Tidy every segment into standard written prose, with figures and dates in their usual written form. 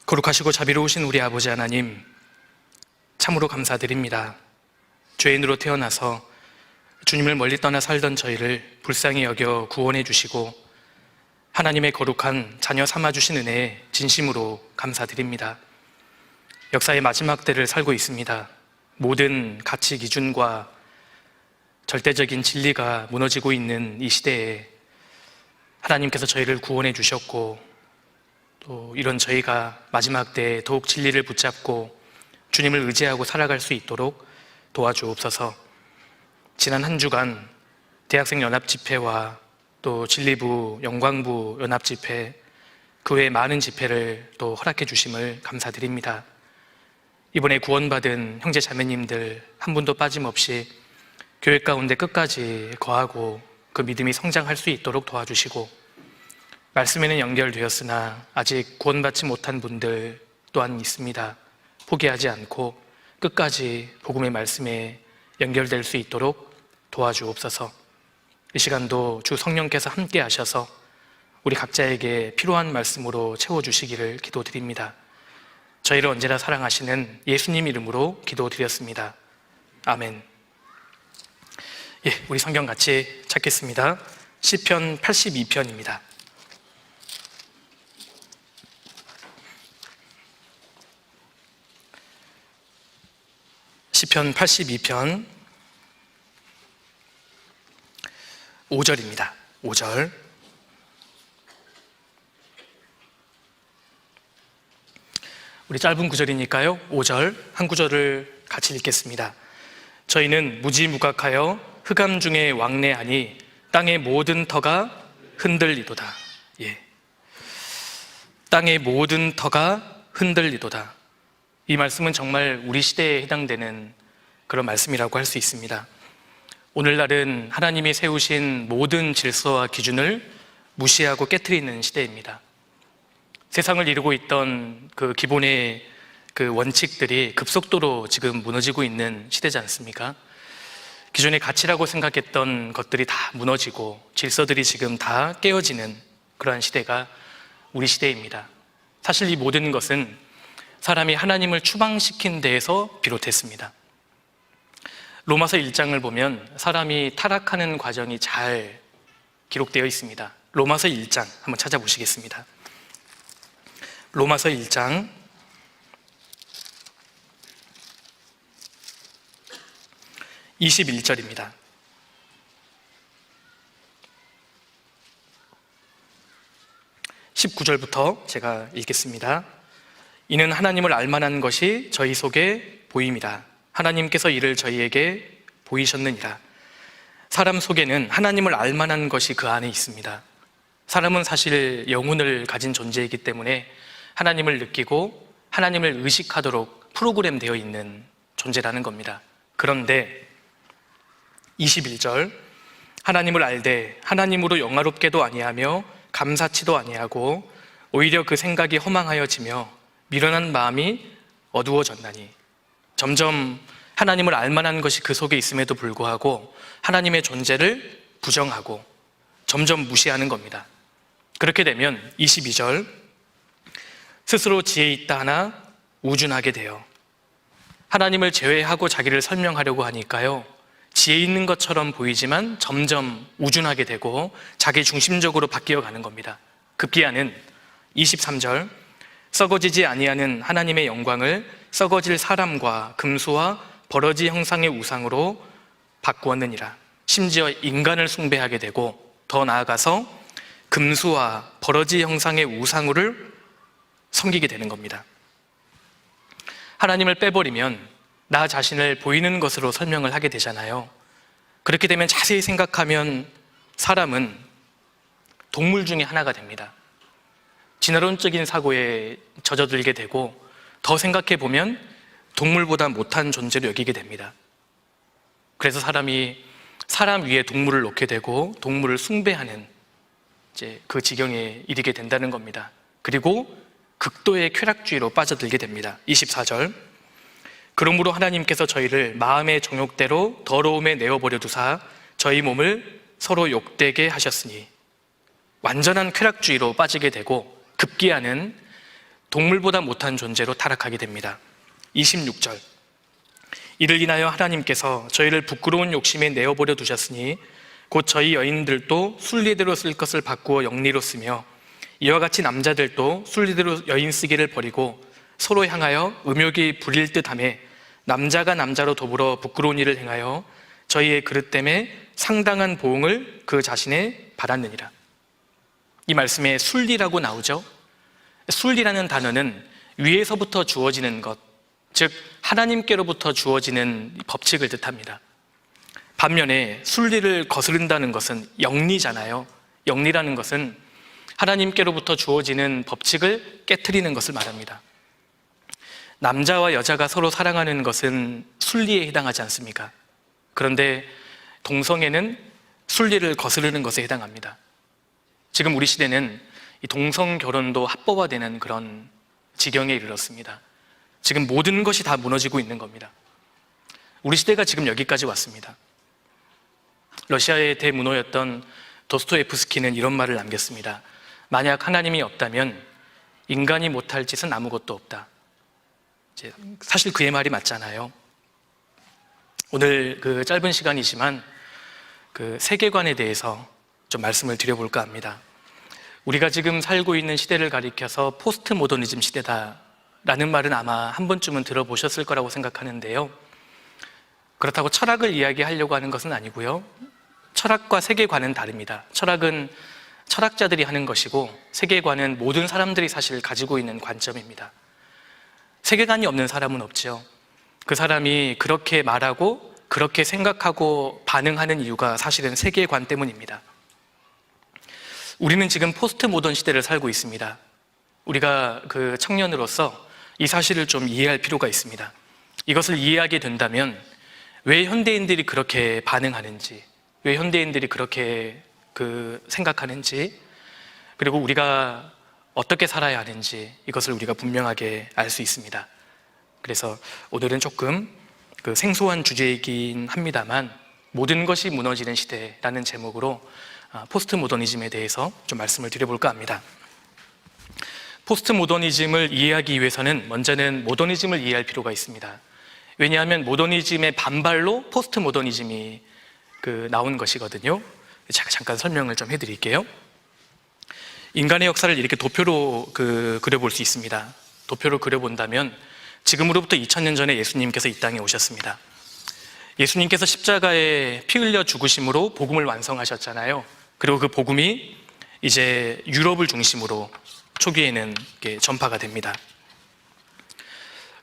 거룩하시고 자비로우신 우리 아버지 하나님, 참으로 감사드립니다. 죄인으로 태어나서 주님을 멀리 떠나 살던 저희를 불쌍히 여겨 구원해 주시고 하나님의 거룩한 자녀 삼아주신 은혜에 진심으로 감사드립니다. 역사의 마지막 때를 살고 있습니다. 모든 가치 기준과 절대적인 진리가 무너지고 있는 이 시대에 하나님께서 저희를 구원해 주셨고, 또 이런 저희가 마지막 때에 더욱 진리를 붙잡고 주님을 의지하고 살아갈 수 있도록 도와주옵소서. 지난 한 주간 대학생 연합 집회와 또 진리부, 영광부 연합 집회, 그 외에 많은 집회를 또 허락해 주심을 감사드립니다. 이번에 구원받은 형제 자매님들 한 분도 빠짐없이 교회 가운데 끝까지 거하고 그 믿음이 성장할 수 있도록 도와주시고, 말씀에는 연결되었으나 아직 구원받지 못한 분들 또한 있습니다. 포기하지 않고 끝까지 복음의 말씀에 연결될 수 있도록 도와주옵소서. 이 시간도 주 성령께서 함께 하셔서 우리 각자에게 필요한 말씀으로 채워주시기를 기도드립니다. 저희를 언제나 사랑하시는 예수님 이름으로 기도드렸습니다. 아멘. 우리 성경 같이 찾겠습니다. 시편 82편입니다. 시편 82편 5절입니다. 5절. 우리 짧은 구절이니까요, 5절 한 구절을 같이 읽겠습니다. 저희는 무지무각하여 흑암 중에 왕래하니 땅의 모든 터가 흔들리도다. 땅의 모든 터가 흔들리도다. 이 말씀은 정말 우리 시대에 해당되는 그런 말씀이라고 할 수 있습니다. 오늘날은 하나님이 세우신 모든 질서와 기준을 무시하고 깨트리는 시대입니다. 세상을 이루고 있던 그 기본의 그 원칙들이 급속도로 지금 무너지고 있는 시대지 않습니까? 기존의 가치라고 생각했던 것들이 다 무너지고 질서들이 지금 다 깨어지는 그러한 시대가 우리 시대입니다. 사실 이 모든 것은 사람이 하나님을 추방시킨 데에서 비롯했습니다. 로마서 1장을 보면 사람이 타락하는 과정이 잘 기록되어 있습니다. 로마서 1장 한번 찾아보시겠습니다. 로마서 1장 21절입니다. (19절부터) 제가 읽겠습니다. 이는 하나님을 알만한 것이 저희 속에 보임이라. 하나님께서 이를 저희에게 보이셨느니라. 사람 속에는 하나님을 알만한 것이 그 안에 있습니다. 사람은 사실 영혼을 가진 존재이기 때문에 하나님을 느끼고 하나님을 의식하도록 프로그램되어 있는 존재라는 겁니다. 그런데 21절, 하나님을 알되 하나님으로 영화롭게도 아니하며 감사치도 아니하고 오히려 그 생각이 허망하여지며 미련한 마음이 어두워졌나니. 점점 하나님을 알만한 것이 그 속에 있음에도 불구하고 하나님의 존재를 부정하고 점점 무시하는 겁니다. 그렇게 되면 22절, 스스로 지혜 있다 하나 우준하게 돼요. 하나님을 제외하고 자기를 설명하려고 하니까요, 지혜 있는 것처럼 보이지만 점점 우준하게 되고 자기 중심적으로 바뀌어 가는 겁니다. 급기야는 23절, 썩어지지 아니하는 하나님의 영광을 썩어질 사람과 금수와 버러지 형상의 우상으로 바꾸었느니라. 심지어 인간을 숭배하게 되고 더 나아가서 금수와 버러지 형상의 우상을 섬기게 되는 겁니다. 하나님을 빼버리면 나 자신을 보이는 것으로 설명을 하게 되잖아요. 그렇게 되면 자세히 생각하면 사람은 동물 중에 하나가 됩니다. 진화론적인 사고에 젖어들게 되고 더 생각해 보면 동물보다 못한 존재로 여기게 됩니다. 그래서 사람이 사람 위에 동물을 놓게 되고 동물을 숭배하는 그 지경에 이르게 된다는 겁니다. 그리고 극도의 쾌락주의로 빠져들게 됩니다. 24절, 그러므로 하나님께서 저희를 마음의 정욕대로 더러움에 내어버려 두사 저희 몸을 서로 욕되게 하셨으니. 완전한 쾌락주의로 빠지게 되고 급기야는 동물보다 못한 존재로 타락하게 됩니다. 26절. 이를 인하여 하나님께서 저희를 부끄러운 욕심에 내어버려 두셨으니 곧 저희 여인들도 순리대로 쓸 것을 바꾸어 영리로 쓰며 이와 같이 남자들도 순리대로 여인 쓰기를 버리고 서로 향하여 음욕이 부릴 듯하며 남자가 남자로 더불어 부끄러운 일을 행하여 저희의 그릇 때문에 상당한 보응을 그 자신에 받았느니라. 이 말씀에 순리라고 나오죠. 순리라는 단어는 위에서부터 주어지는 것, 즉 하나님께로부터 주어지는 법칙을 뜻합니다. 반면에 순리를 거스른다는 것은 영리잖아요. 영리라는 것은 하나님께로부터 주어지는 법칙을 깨트리는 것을 말합니다. 남자와 여자가 서로 사랑하는 것은 순리에 해당하지 않습니까? 그런데 동성애는 순리를 거스르는 것에 해당합니다. 지금 우리 시대는 이 동성 결혼도 합법화되는 그런 지경에 이르렀습니다. 지금 모든 것이 다 무너지고 있는 겁니다. 우리 시대가 지금 여기까지 왔습니다. 러시아의 대문호였던 도스토옙스키는 이런 말을 남겼습니다. 만약 하나님이 없다면 인간이 못할 짓은 아무것도 없다. 사실 그의 말이 맞잖아요. 오늘 그 짧은 시간이지만 그 세계관에 대해서 좀 말씀을 드려볼까 합니다. 우리가 지금 살고 있는 시대를 가리켜서 포스트 모더니즘 시대다라는 말은 아마 한 번쯤은 들어보셨을 거라고 생각하는데요. 그렇다고 철학을 이야기하려고 하는 것은 아니고요. 철학과 세계관은 다릅니다. 철학은 철학자들이 하는 것이고 세계관은 모든 사람들이 사실 가지고 있는 관점입니다. 세계관이 없는 사람은 없죠. 그 사람이 그렇게 말하고 그렇게 생각하고 반응하는 이유가 사실은 세계관 때문입니다. 우리는 지금 포스트 모던 시대를 살고 있습니다. 우리가 그 청년으로서 이 사실을 좀 이해할 필요가 있습니다. 이것을 이해하게 된다면 왜 현대인들이 그렇게 반응하는지, 왜 현대인들이 그렇게 생각하는지, 그리고 우리가 어떻게 살아야 하는지 이것을 우리가 분명하게 알 수 있습니다. 그래서 오늘은 조금 생소한 주제이긴 합니다만 모든 것이 무너지는 시대라는 제목으로 포스트 모더니즘에 대해서 좀 말씀을 드려볼까 합니다. 포스트 모더니즘을 이해하기 위해서는 먼저는 모더니즘을 이해할 필요가 있습니다. 왜냐하면 모더니즘의 반발로 포스트 모더니즘이 나온 것이거든요. 제가 잠깐 설명을 좀 해드릴게요. 인간의 역사를 이렇게 도표로 그려볼 수 있습니다. 도표로 그려본다면 지금으로부터 2000년 전에 예수님께서 이 땅에 오셨습니다. 예수님께서 십자가에 피 흘려 죽으심으로 복음을 완성하셨잖아요. 그리고 그 복음이 이제 유럽을 중심으로 초기에는 전파가 됩니다.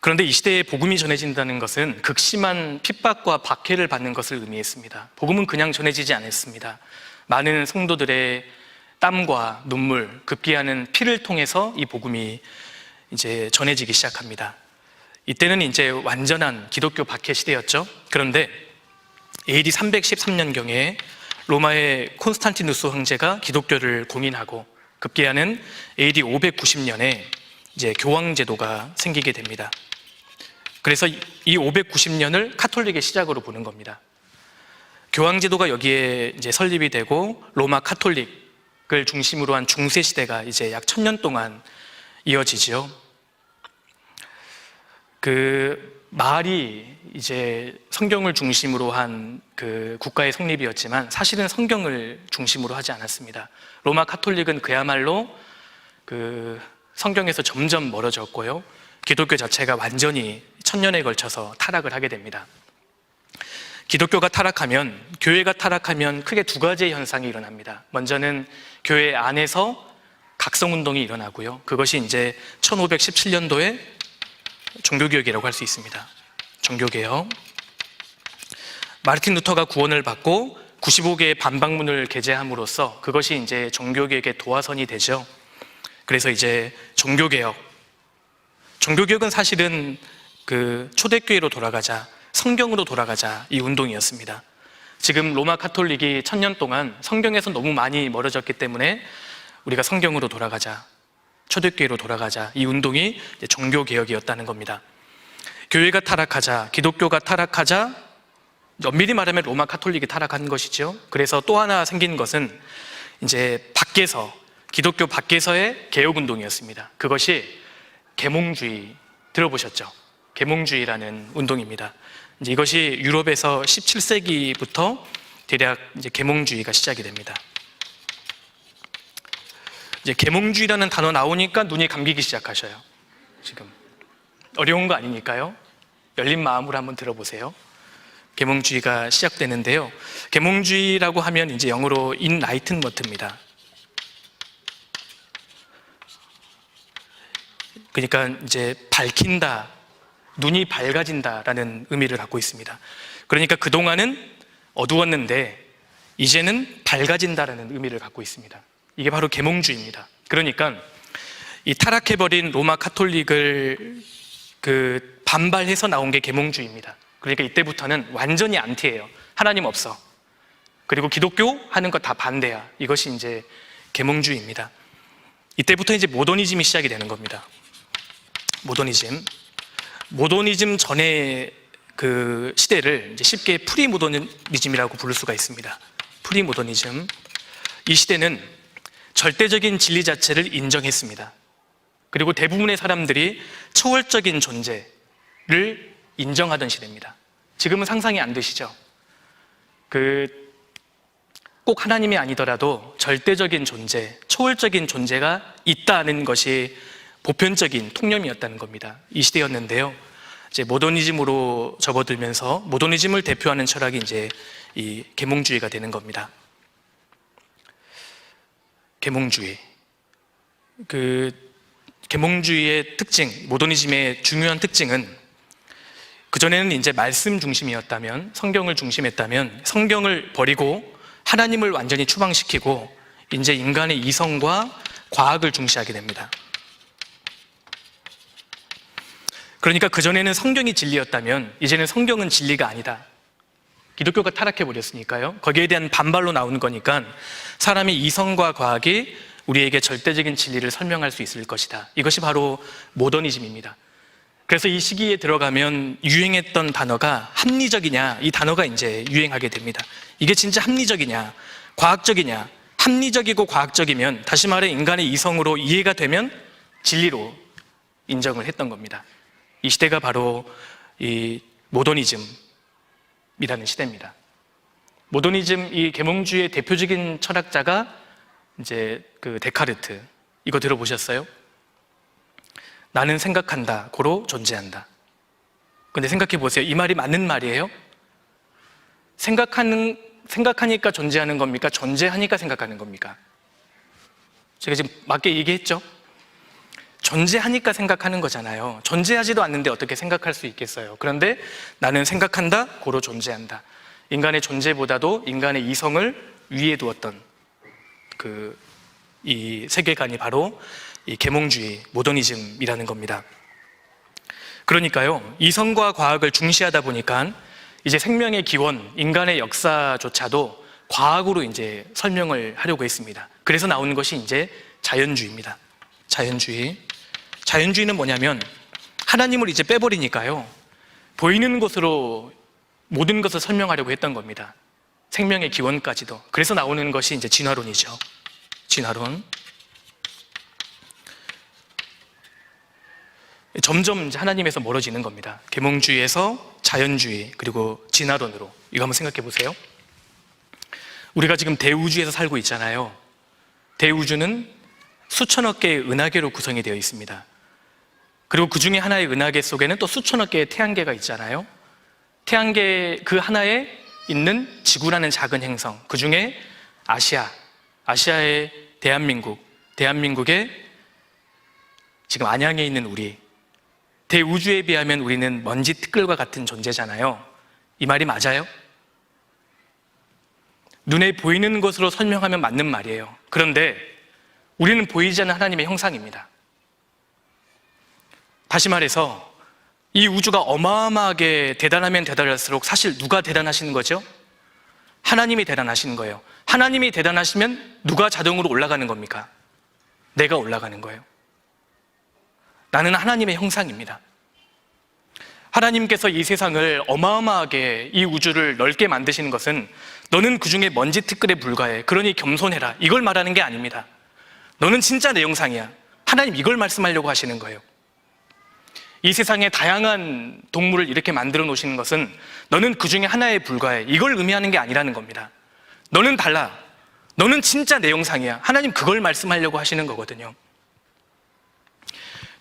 그런데 이 시대에 복음이 전해진다는 것은 극심한 핍박과 박해를 받는 것을 의미했습니다. 복음은 그냥 전해지지 않았습니다. 많은 성도들의 땀과 눈물, 급기야는 피를 통해서 이 복음이 이제 전해지기 시작합니다. 이때는 이제 완전한 기독교 박해 시대였죠. 그런데 AD 313년경에 로마의 콘스탄티누스 황제가 기독교를 공인하고 급기야는 AD 590년에 이제 교황제도가 생기게 됩니다. 그래서 이 590년을 카톨릭의 시작으로 보는 겁니다. 교황제도가 여기에 이제 설립이 되고 로마 카톨릭을 중심으로 한 중세 시대가 이제 약 1000년 동안 이어지지요. 마을이 이제 성경을 중심으로 한 국가의 성립이었지만 사실은 성경을 중심으로 하지 않았습니다. 로마 카톨릭은 그야말로 성경에서 점점 멀어졌고요. 기독교 자체가 완전히 1000년에 걸쳐서 타락을 하게 됩니다. 기독교가 타락하면, 교회가 타락하면 크게 두 가지의 현상이 일어납니다. 먼저는 교회 안에서 각성운동이 일어나고요. 그것이 이제 1517년도에 종교개혁이라고 할 수 있습니다. 종교개혁. 마르틴 루터가 구원을 받고 95개의 반박문을 게재함으로써 그것이 이제 종교개혁의 도화선이 되죠. 그래서 이제 종교개혁은 사실은 초대교회로 돌아가자, 성경으로 돌아가자 이 운동이었습니다. 지금 로마 카톨릭이 1000년 동안 성경에서 너무 많이 멀어졌기 때문에 우리가 성경으로 돌아가자, 초대교회로 돌아가자 이 운동이 종교개혁이었다는 겁니다. 교회가 타락하자, 기독교가 타락하자, 엄밀히 말하면 로마 카톨릭이 타락한 것이죠. 그래서 또 하나 생긴 것은 이제 기독교 밖에서의 개혁운동이었습니다. 그것이 계몽주의 들어보셨죠? 계몽주의라는 운동입니다. 이제 이것이 유럽에서 17세기부터 대략 이제 계몽주의가 시작이 됩니다. 이제 계몽주의라는 단어 나오니까 눈이 감기기 시작하셔요. 지금 어려운 거 아니니까요. 열린 마음으로 한번 들어보세요. 계몽주의가 시작되는데요. 계몽주의라고 하면 이제 영어로 enlightenment입니다. 그러니까 이제 밝힌다, 눈이 밝아진다라는 의미를 갖고 있습니다. 그러니까 그동안은 어두웠는데 이제는 밝아진다라는 의미를 갖고 있습니다. 이게 바로 계몽주의입니다. 그러니까 이 타락해버린 로마 카톨릭을 반발해서 나온 게 계몽주의입니다. 그러니까 이때부터는 완전히 안티예요. 하나님 없어. 그리고 기독교 하는 거 다 반대야. 이것이 이제 계몽주의입니다. 이때부터 이제 모더니즘이 시작이 되는 겁니다. 모더니즘 전의 그 시대를 이제 쉽게 프리모더니즘이라고 부를 수가 있습니다. 프리모더니즘. 이 시대는 절대적인 진리 자체를 인정했습니다. 그리고 대부분의 사람들이 초월적인 존재를 인정하던 시대입니다. 지금은 상상이 안 되시죠? 꼭 하나님이 아니더라도 절대적인 존재, 초월적인 존재가 있다는 것이 보편적인 통념이었다는 겁니다. 이 시대였는데요. 이제 모더니즘으로 접어들면서 모더니즘을 대표하는 철학이 이제 이 계몽주의가 되는 겁니다. 계몽주의. 계몽주의의 특징, 모더니즘의 중요한 특징은 그전에는 이제 말씀 중심이었다면, 성경을 중심했다면 성경을 버리고 하나님을 완전히 추방시키고 이제 인간의 이성과 과학을 중시하게 됩니다. 그러니까 그전에는 성경이 진리였다면 이제는 성경은 진리가 아니다. 기독교가 타락해버렸으니까요. 거기에 대한 반발로 나오는 거니까 사람의 이성과 과학이 우리에게 절대적인 진리를 설명할 수 있을 것이다. 이것이 바로 모더니즘입니다. 그래서 이 시기에 들어가면 유행했던 단어가 합리적이냐, 이 단어가 이제 유행하게 됩니다. 이게 진짜 합리적이냐, 과학적이냐. 합리적이고 과학적이면, 다시 말해 인간의 이성으로 이해가 되면 진리로 인정을 했던 겁니다. 이 시대가 바로 이 모더니즘이라는 시대입니다. 모더니즘, 이 계몽주의의 대표적인 철학자가 이제 데카르트. 이거 들어보셨어요? 나는 생각한다, 고로 존재한다. 근데 생각해 보세요. 이 말이 맞는 말이에요? 생각하니까 존재하는 겁니까? 존재하니까 생각하는 겁니까? 제가 지금 맞게 얘기했죠? 존재하니까 생각하는 거잖아요. 존재하지도 않는데 어떻게 생각할 수 있겠어요? 그런데 나는 생각한다, 고로 존재한다. 인간의 존재보다도 인간의 이성을 위에 두었던 이 세계관이 바로 이 계몽주의, 모더니즘이라는 겁니다. 그러니까요, 이성과 과학을 중시하다 보니까 이제 생명의 기원, 인간의 역사조차도 과학으로 이제 설명을 하려고 했습니다. 그래서 나오는 것이 이제 자연주의입니다. 자연주의는 뭐냐면 하나님을 이제 빼버리니까요, 보이는 것으로 모든 것을 설명하려고 했던 겁니다. 생명의 기원까지도. 그래서 나오는 것이 이제 진화론이죠. 진화론. 점점 이제 하나님에서 멀어지는 겁니다. 계몽주의에서 자연주의, 그리고 진화론으로. 이거 한번 생각해 보세요. 우리가 지금 대우주에서 살고 있잖아요. 대우주는 수천억 개의 은하계로 구성이 되어 있습니다. 그리고 그 중에 하나의 은하계 속에는 또 수천억 개의 태양계가 있잖아요. 태양계 그 하나에 있는 지구라는 작은 행성, 그 중에 아시아의 대한민국의 지금 안양에 있는 우리, 대우주에 비하면 우리는 먼지 티끌과 같은 존재잖아요. 이 말이 맞아요? 눈에 보이는 것으로 설명하면 맞는 말이에요. 그런데 우리는 보이지 않는 하나님의 형상입니다. 다시 말해서 이 우주가 어마어마하게 대단하면 대단할수록 사실 누가 대단하시는 거죠? 하나님이 대단하시는 거예요. 하나님이 대단하시면 누가 자동으로 올라가는 겁니까? 내가 올라가는 거예요. 나는 하나님의 형상입니다. 하나님께서 이 세상을 어마어마하게, 이 우주를 넓게 만드시는 것은 너는 그 중에 먼지 티끌에 불과해, 그러니 겸손해라, 이걸 말하는 게 아닙니다. 너는 진짜 내 형상이야. 하나님 이걸 말씀하려고 하시는 거예요. 이 세상에 다양한 동물을 이렇게 만들어 놓으시는 것은 너는 그 중에 하나에 불과해, 이걸 의미하는 게 아니라는 겁니다. 너는 달라, 너는 진짜 내 형상이야, 하나님 그걸 말씀하려고 하시는 거거든요.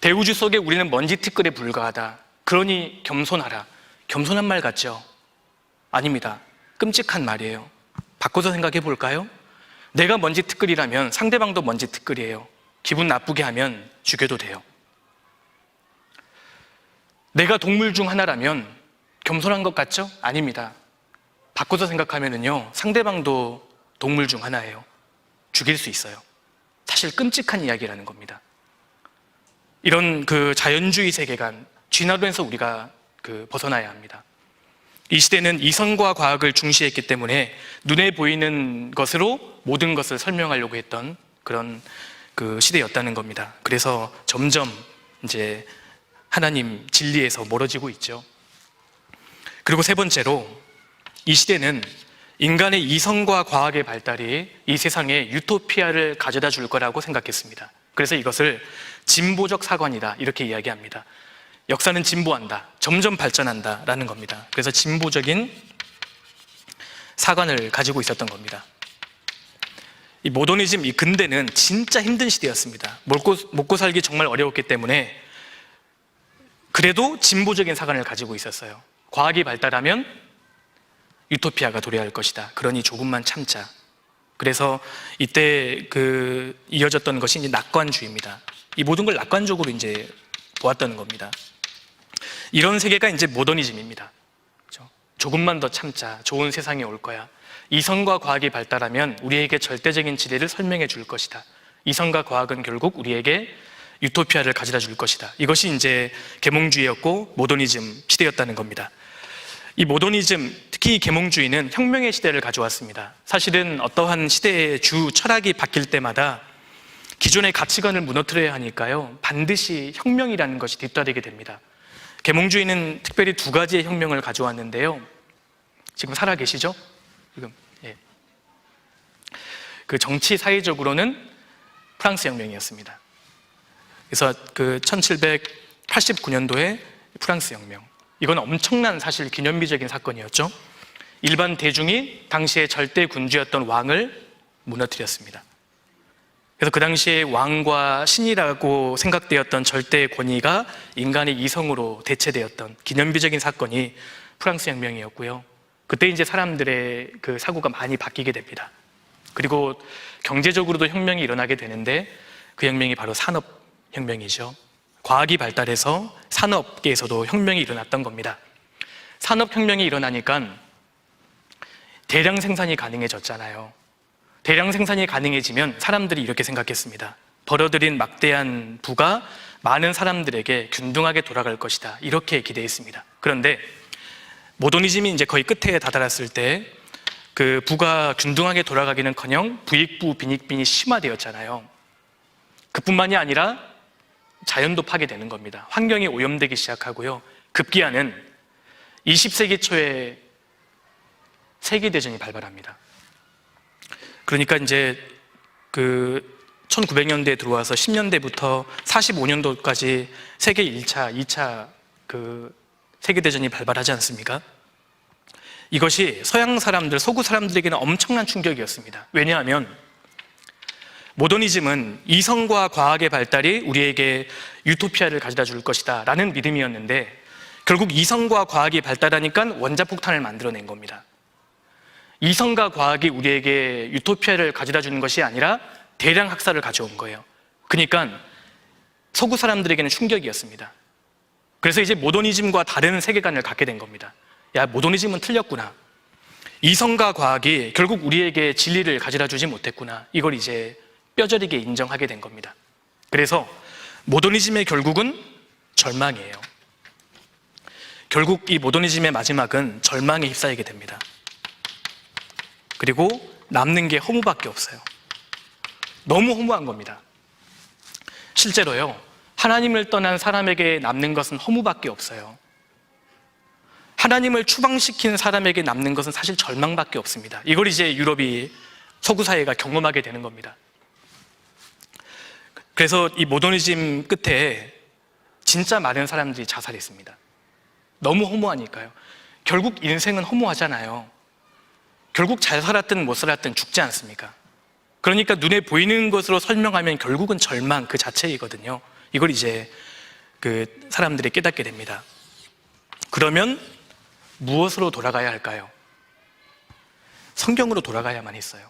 대우주 속에 우리는 먼지 티끌에 불과하다, 그러니 겸손하라. 겸손한 말 같죠? 아닙니다. 끔찍한 말이에요. 바꿔서 생각해 볼까요? 내가 먼지 티끌이라면 상대방도 먼지 티끌이에요. 기분 나쁘게 하면 죽여도 돼요. 내가 동물 중 하나라면 겸손한 것 같죠? 아닙니다. 바꿔서 생각하면요, 상대방도 동물 중 하나예요. 죽일 수 있어요. 사실 끔찍한 이야기라는 겁니다. 이런 자연주의 세계관, 진화론에서 우리가 벗어나야 합니다. 이 시대는 이성과 과학을 중시했기 때문에 눈에 보이는 것으로 모든 것을 설명하려고 했던 그런 시대였다는 겁니다. 그래서 점점 이제 하나님 진리에서 멀어지고 있죠. 그리고 세 번째로, 이 시대는 인간의 이성과 과학의 발달이 이 세상에 유토피아를 가져다 줄 거라고 생각했습니다. 그래서 이것을 진보적 사관이다, 이렇게 이야기합니다. 역사는 진보한다, 점점 발전한다라는 겁니다. 그래서 진보적인 사관을 가지고 있었던 겁니다. 이 모더니즘, 이 근대는 진짜 힘든 시대였습니다. 먹고 살기 정말 어려웠기 때문에 그래도 진보적인 사관을 가지고 있었어요. 과학이 발달하면 유토피아가 도래할 것이다, 그러니 조금만 참자. 그래서 이때 이어졌던 것이 이제 낙관주의입니다. 이 모든 걸 낙관적으로 이제 보았다는 겁니다. 이런 세계가 이제 모더니즘입니다. 그렇죠? 조금만 더 참자, 좋은 세상이 올 거야. 이성과 과학이 발달하면 우리에게 절대적인 진리를 설명해 줄 것이다. 이성과 과학은 결국 우리에게 유토피아를 가져다 줄 것이다. 이것이 이제 계몽주의였고 모더니즘 시대였다는 겁니다. 이 모더니즘, 특히 이 계몽주의는 혁명의 시대를 가져왔습니다. 사실은 어떠한 시대의 주 철학이 바뀔 때마다 기존의 가치관을 무너뜨려야 하니까요, 반드시 혁명이라는 것이 뒤따르게 됩니다. 계몽주의는 특별히 두 가지의 혁명을 가져왔는데요. 지금 살아계시죠? 지금, 예. 정치 사회적으로는 프랑스 혁명이었습니다. 그래서 1789년도에 프랑스 혁명, 이건 엄청난 사실 기념비적인 사건이었죠. 일반 대중이 당시의 절대 군주였던 왕을 무너뜨렸습니다. 그래서 그 당시에 왕과 신이라고 생각되었던 절대 권위가 인간의 이성으로 대체되었던 기념비적인 사건이 프랑스 혁명이었고요. 그때 이제 사람들의 사고가 많이 바뀌게 됩니다. 그리고 경제적으로도 혁명이 일어나게 되는데 그 혁명이 바로 산업혁명이죠. 과학이 발달해서 산업계에서도 혁명이 일어났던 겁니다. 산업혁명이 일어나니까 대량 생산이 가능해졌잖아요. 대량 생산이 가능해지면 사람들이 이렇게 생각했습니다. 벌어들인 막대한 부가 많은 사람들에게 균등하게 돌아갈 것이다, 이렇게 기대했습니다. 그런데 모더니즘이 이제 거의 끝에 다다랐을 때 부가 균등하게 돌아가기는커녕 부익부 빈익빈이 심화되었잖아요. 그뿐만이 아니라 자연도 파괴되는 겁니다. 환경이 오염되기 시작하고요. 급기야는 20세기 초에 세계대전이 발발합니다. 그러니까 이제 1900년대에 들어와서 10년대부터 45년도까지 세계 1차, 2차 세계대전이 발발하지 않습니까? 이것이 서양 사람들, 서구 사람들에게는 엄청난 충격이었습니다. 왜냐하면 모더니즘은 이성과 과학의 발달이 우리에게 유토피아를 가져다 줄 것이다 라는 믿음이었는데, 결국 이성과 과학이 발달하니까 원자폭탄을 만들어낸 겁니다. 이성과 과학이 우리에게 유토피아를 가져다 주는 것이 아니라 대량 학살을 가져온 거예요. 그러니까 서구 사람들에게는 충격이었습니다. 그래서 이제 모더니즘과 다른 세계관을 갖게 된 겁니다. 야, 모더니즘은 틀렸구나. 이성과 과학이 결국 우리에게 진리를 가져다 주지 못했구나. 이걸 이제 뼈저리게 인정하게 된 겁니다. 그래서 모더니즘의 결국은 절망이에요. 결국 이 모더니즘의 마지막은 절망에 휩싸이게 됩니다. 그리고 남는 게 허무밖에 없어요. 너무 허무한 겁니다. 실제로요, 하나님을 떠난 사람에게 남는 것은 허무밖에 없어요. 하나님을 추방시킨 사람에게 남는 것은 사실 절망밖에 없습니다. 이걸 이제 유럽이, 서구 사회가 경험하게 되는 겁니다. 그래서 이 모더니즘 끝에 진짜 많은 사람들이 자살했습니다. 너무 허무하니까요. 결국 인생은 허무하잖아요. 결국 잘 살았든 못 살았든 죽지 않습니까? 그러니까 눈에 보이는 것으로 설명하면 결국은 절망 그 자체이거든요. 이걸 이제 그 사람들이 깨닫게 됩니다. 그러면 무엇으로 돌아가야 할까요? 성경으로 돌아가야만 했어요.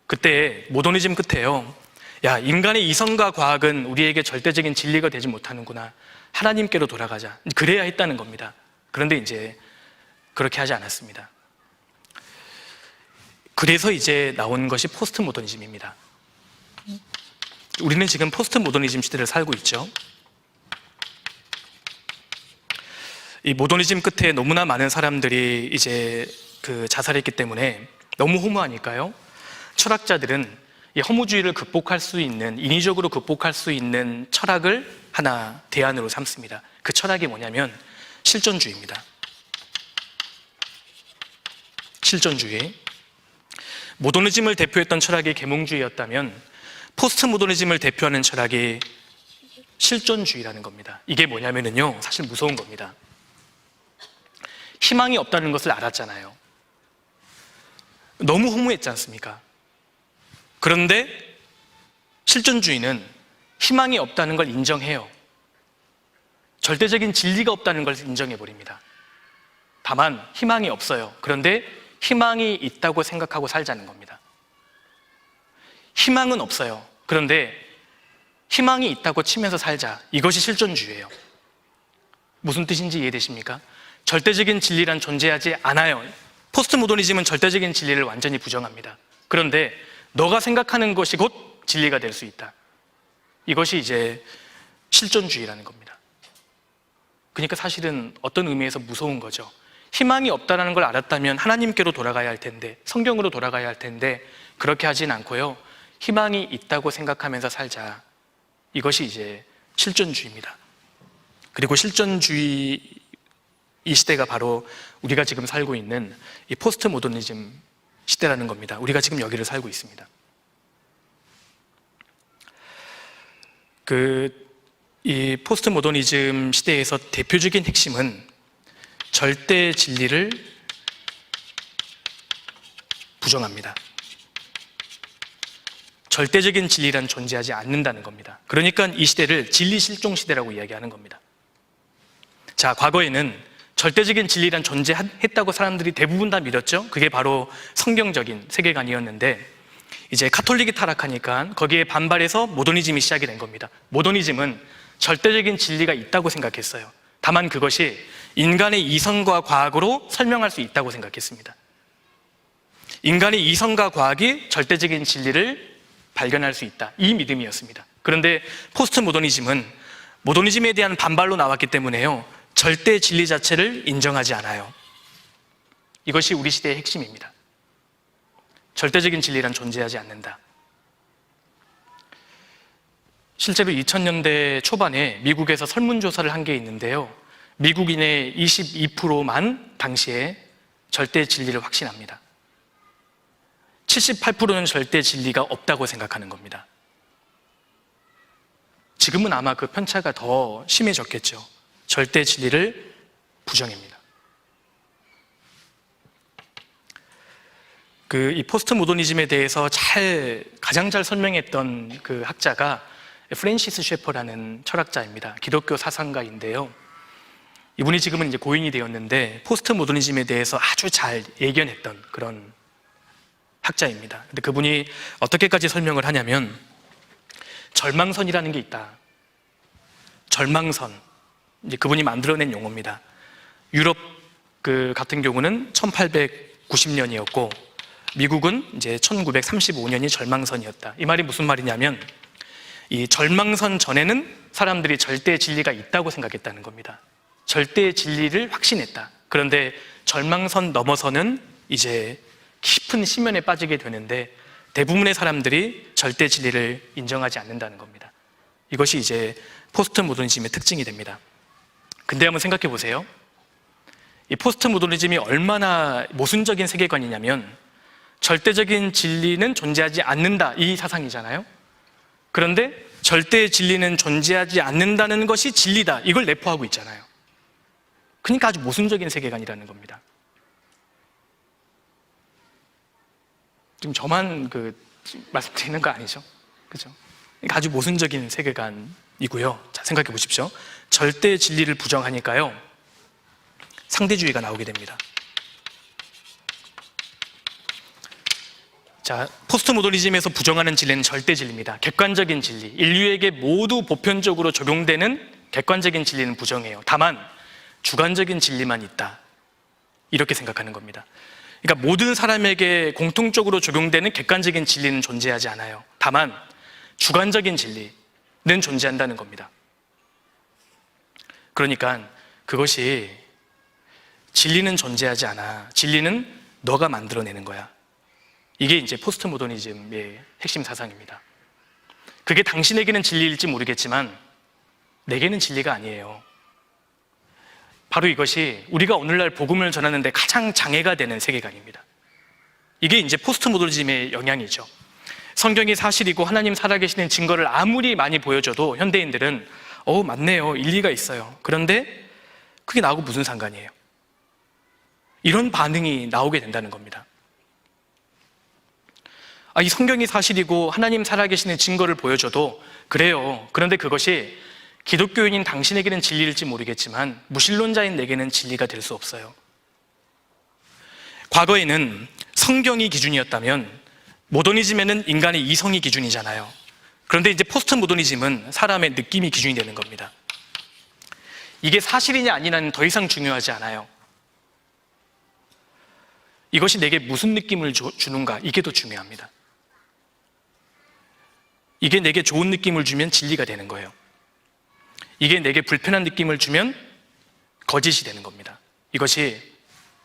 그때 모더니즘 끝에요. 야, 인간의 이성과 과학은 우리에게 절대적인 진리가 되지 못하는구나. 하나님께로 돌아가자. 그래야 했다는 겁니다. 그런데 이제 그렇게 하지 않았습니다. 그래서 이제 나온 것이 포스트 모더니즘입니다. 우리는 지금 포스트 모더니즘 시대를 살고 있죠. 이 모더니즘 끝에 너무나 많은 사람들이 이제 그 자살했기 때문에 너무 허무하니까요. 철학자들은 이 허무주의를 극복할 수 있는, 인위적으로 극복할 수 있는 철학을 하나 대안으로 삼습니다. 그 철학이 뭐냐면 실존주의입니다. 실존주의. 모더니즘을 대표했던 철학이 계몽주의였다면 포스트 모더니즘을 대표하는 철학이 실존주의라는 겁니다. 이게 뭐냐면요, 사실 무서운 겁니다. 희망이 없다는 것을 알았잖아요. 너무 허무했지 않습니까? 그런데 실존주의는 희망이 없다는 걸 인정해요. 절대적인 진리가 없다는 걸 인정해버립니다. 다만 희망이 없어요. 그런데 희망이 있다고 생각하고 살자는 겁니다. 희망은 없어요. 그런데 희망이 있다고 치면서 살자. 이것이 실존주의예요. 무슨 뜻인지 이해되십니까? 절대적인 진리란 존재하지 않아요. 포스트 모더니즘은 절대적인 진리를 완전히 부정합니다. 그런데 너가 생각하는 것이 곧 진리가 될 수 있다. 이것이 이제 실존주의라는 겁니다. 그러니까 사실은 어떤 의미에서 무서운 거죠. 희망이 없다는 걸 알았다면 하나님께로 돌아가야 할 텐데, 성경으로 돌아가야 할 텐데 그렇게 하진 않고요. 희망이 있다고 생각하면서 살자. 이것이 이제 실존주의입니다. 그리고 실존주의 이 시대가 바로 우리가 지금 살고 있는 이 포스트 모더니즘 시대라는 겁니다. 우리가 지금 여기를 살고 있습니다. 이 포스트 모더니즘 시대에서 대표적인 핵심은 절대 진리를 부정합니다. 절대적인 진리란 존재하지 않는다는 겁니다. 그러니까 이 시대를 진리 실종 시대라고 이야기하는 겁니다. 자, 과거에는 절대적인 진리란 존재했다고 사람들이 대부분 다 믿었죠. 그게 바로 성경적인 세계관이었는데 이제 카톨릭이 타락하니까 거기에 반발해서 모더니즘이 시작이 된 겁니다. 모더니즘은 절대적인 진리가 있다고 생각했어요. 다만 그것이 인간의 이성과 과학으로 설명할 수 있다고 생각했습니다. 인간의 이성과 과학이 절대적인 진리를 발견할 수 있다. 이 믿음이었습니다. 그런데 포스트 모더니즘은 모더니즘에 대한 반발로 나왔기 때문에요. 절대 진리 자체를 인정하지 않아요. 이것이 우리 시대의 핵심입니다. 절대적인 진리란 존재하지 않는다. 실제로 2000년대 초반에 미국에서 설문조사를 한 게 있는데요. 미국인의 22%만 당시에 절대 진리를 확신합니다. 78%는 절대 진리가 없다고 생각하는 겁니다. 지금은 아마 그 편차가 더 심해졌겠죠. 절대 진리를 부정합니다. 이 포스트 모더니즘에 대해서 가장 잘 설명했던 그 학자가 프랜시스 셰퍼라는 철학자입니다. 기독교 사상가인데요. 이분이 지금은 이제 고인이 되었는데 포스트 모더니즘에 대해서 아주 잘 예견했던 그런 학자입니다. 근데 그분이 어떻게까지 설명을 하냐면 절망선이라는 게 있다. 절망선. 이제 그분이 만들어낸 용어입니다. 유럽 같은 경우는 1890년이었고 미국은 이제 1935년이 절망선이었다. 이 말이 무슨 말이냐면 이 절망선 전에는 사람들이 절대 진리가 있다고 생각했다는 겁니다. 절대 진리를 확신했다. 그런데 절망선 넘어서는 이제 깊은 심연에 빠지게 되는데 대부분의 사람들이 절대 진리를 인정하지 않는다는 겁니다. 이것이 이제 포스트 모더니즘의 특징이 됩니다. 근데 한번 생각해 보세요. 이 포스트 모더니즘이 얼마나 모순적인 세계관이냐면 절대적인 진리는 존재하지 않는다 이 사상이잖아요. 그런데 절대 진리는 존재하지 않는다는 것이 진리다, 이걸 내포하고 있잖아요. 그러니까 아주 모순적인 세계관이라는 겁니다. 지금 저만 말씀드리는 거 아니죠? 그죠? 그러니까 아주 모순적인 세계관이고요. 자, 생각해 보십시오. 절대 진리를 부정하니까요, 상대주의가 나오게 됩니다. 자, 포스트 모더니즘에서 부정하는 진리는 절대 진리입니다. 객관적인 진리, 인류에게 모두 보편적으로 적용되는 객관적인 진리는 부정해요. 다만 주관적인 진리만 있다, 이렇게 생각하는 겁니다. 그러니까 모든 사람에게 공통적으로 적용되는 객관적인 진리는 존재하지 않아요. 다만 주관적인 진리는 존재한다는 겁니다. 그러니까 그것이 진리는 존재하지 않아, 진리는 너가 만들어내는 거야, 이게 이제 포스트 모더니즘의 핵심 사상입니다. 그게 당신에게는 진리일지 모르겠지만 내게는 진리가 아니에요. 바로 이것이 우리가 오늘날 복음을 전하는데 가장 장애가 되는 세계관입니다. 이게 이제 포스트 모더니즘의 영향이죠. 성경이 사실이고 하나님 살아계시는 증거를 아무리 많이 보여줘도 현대인들은 맞네요, 일리가 있어요. 그런데 그게 나하고 무슨 상관이에요? 이런 반응이 나오게 된다는 겁니다. 이 성경이 사실이고 하나님 살아계시는 증거를 보여줘도 그래요. 그런데 그것이 기독교인인 당신에게는 진리일지 모르겠지만 무신론자인 내게는 진리가 될 수 없어요. 과거에는 성경이 기준이었다면 모더니즘에는 인간의 이성이 기준이잖아요. 그런데 이제 포스트 모더니즘은 사람의 느낌이 기준이 되는 겁니다. 이게 사실이냐 아니냐는 더 이상 중요하지 않아요. 이것이 내게 무슨 느낌을 주는가, 이게 더 중요합니다. 이게 내게 좋은 느낌을 주면 진리가 되는 거예요. 이게 내게 불편한 느낌을 주면 거짓이 되는 겁니다. 이것이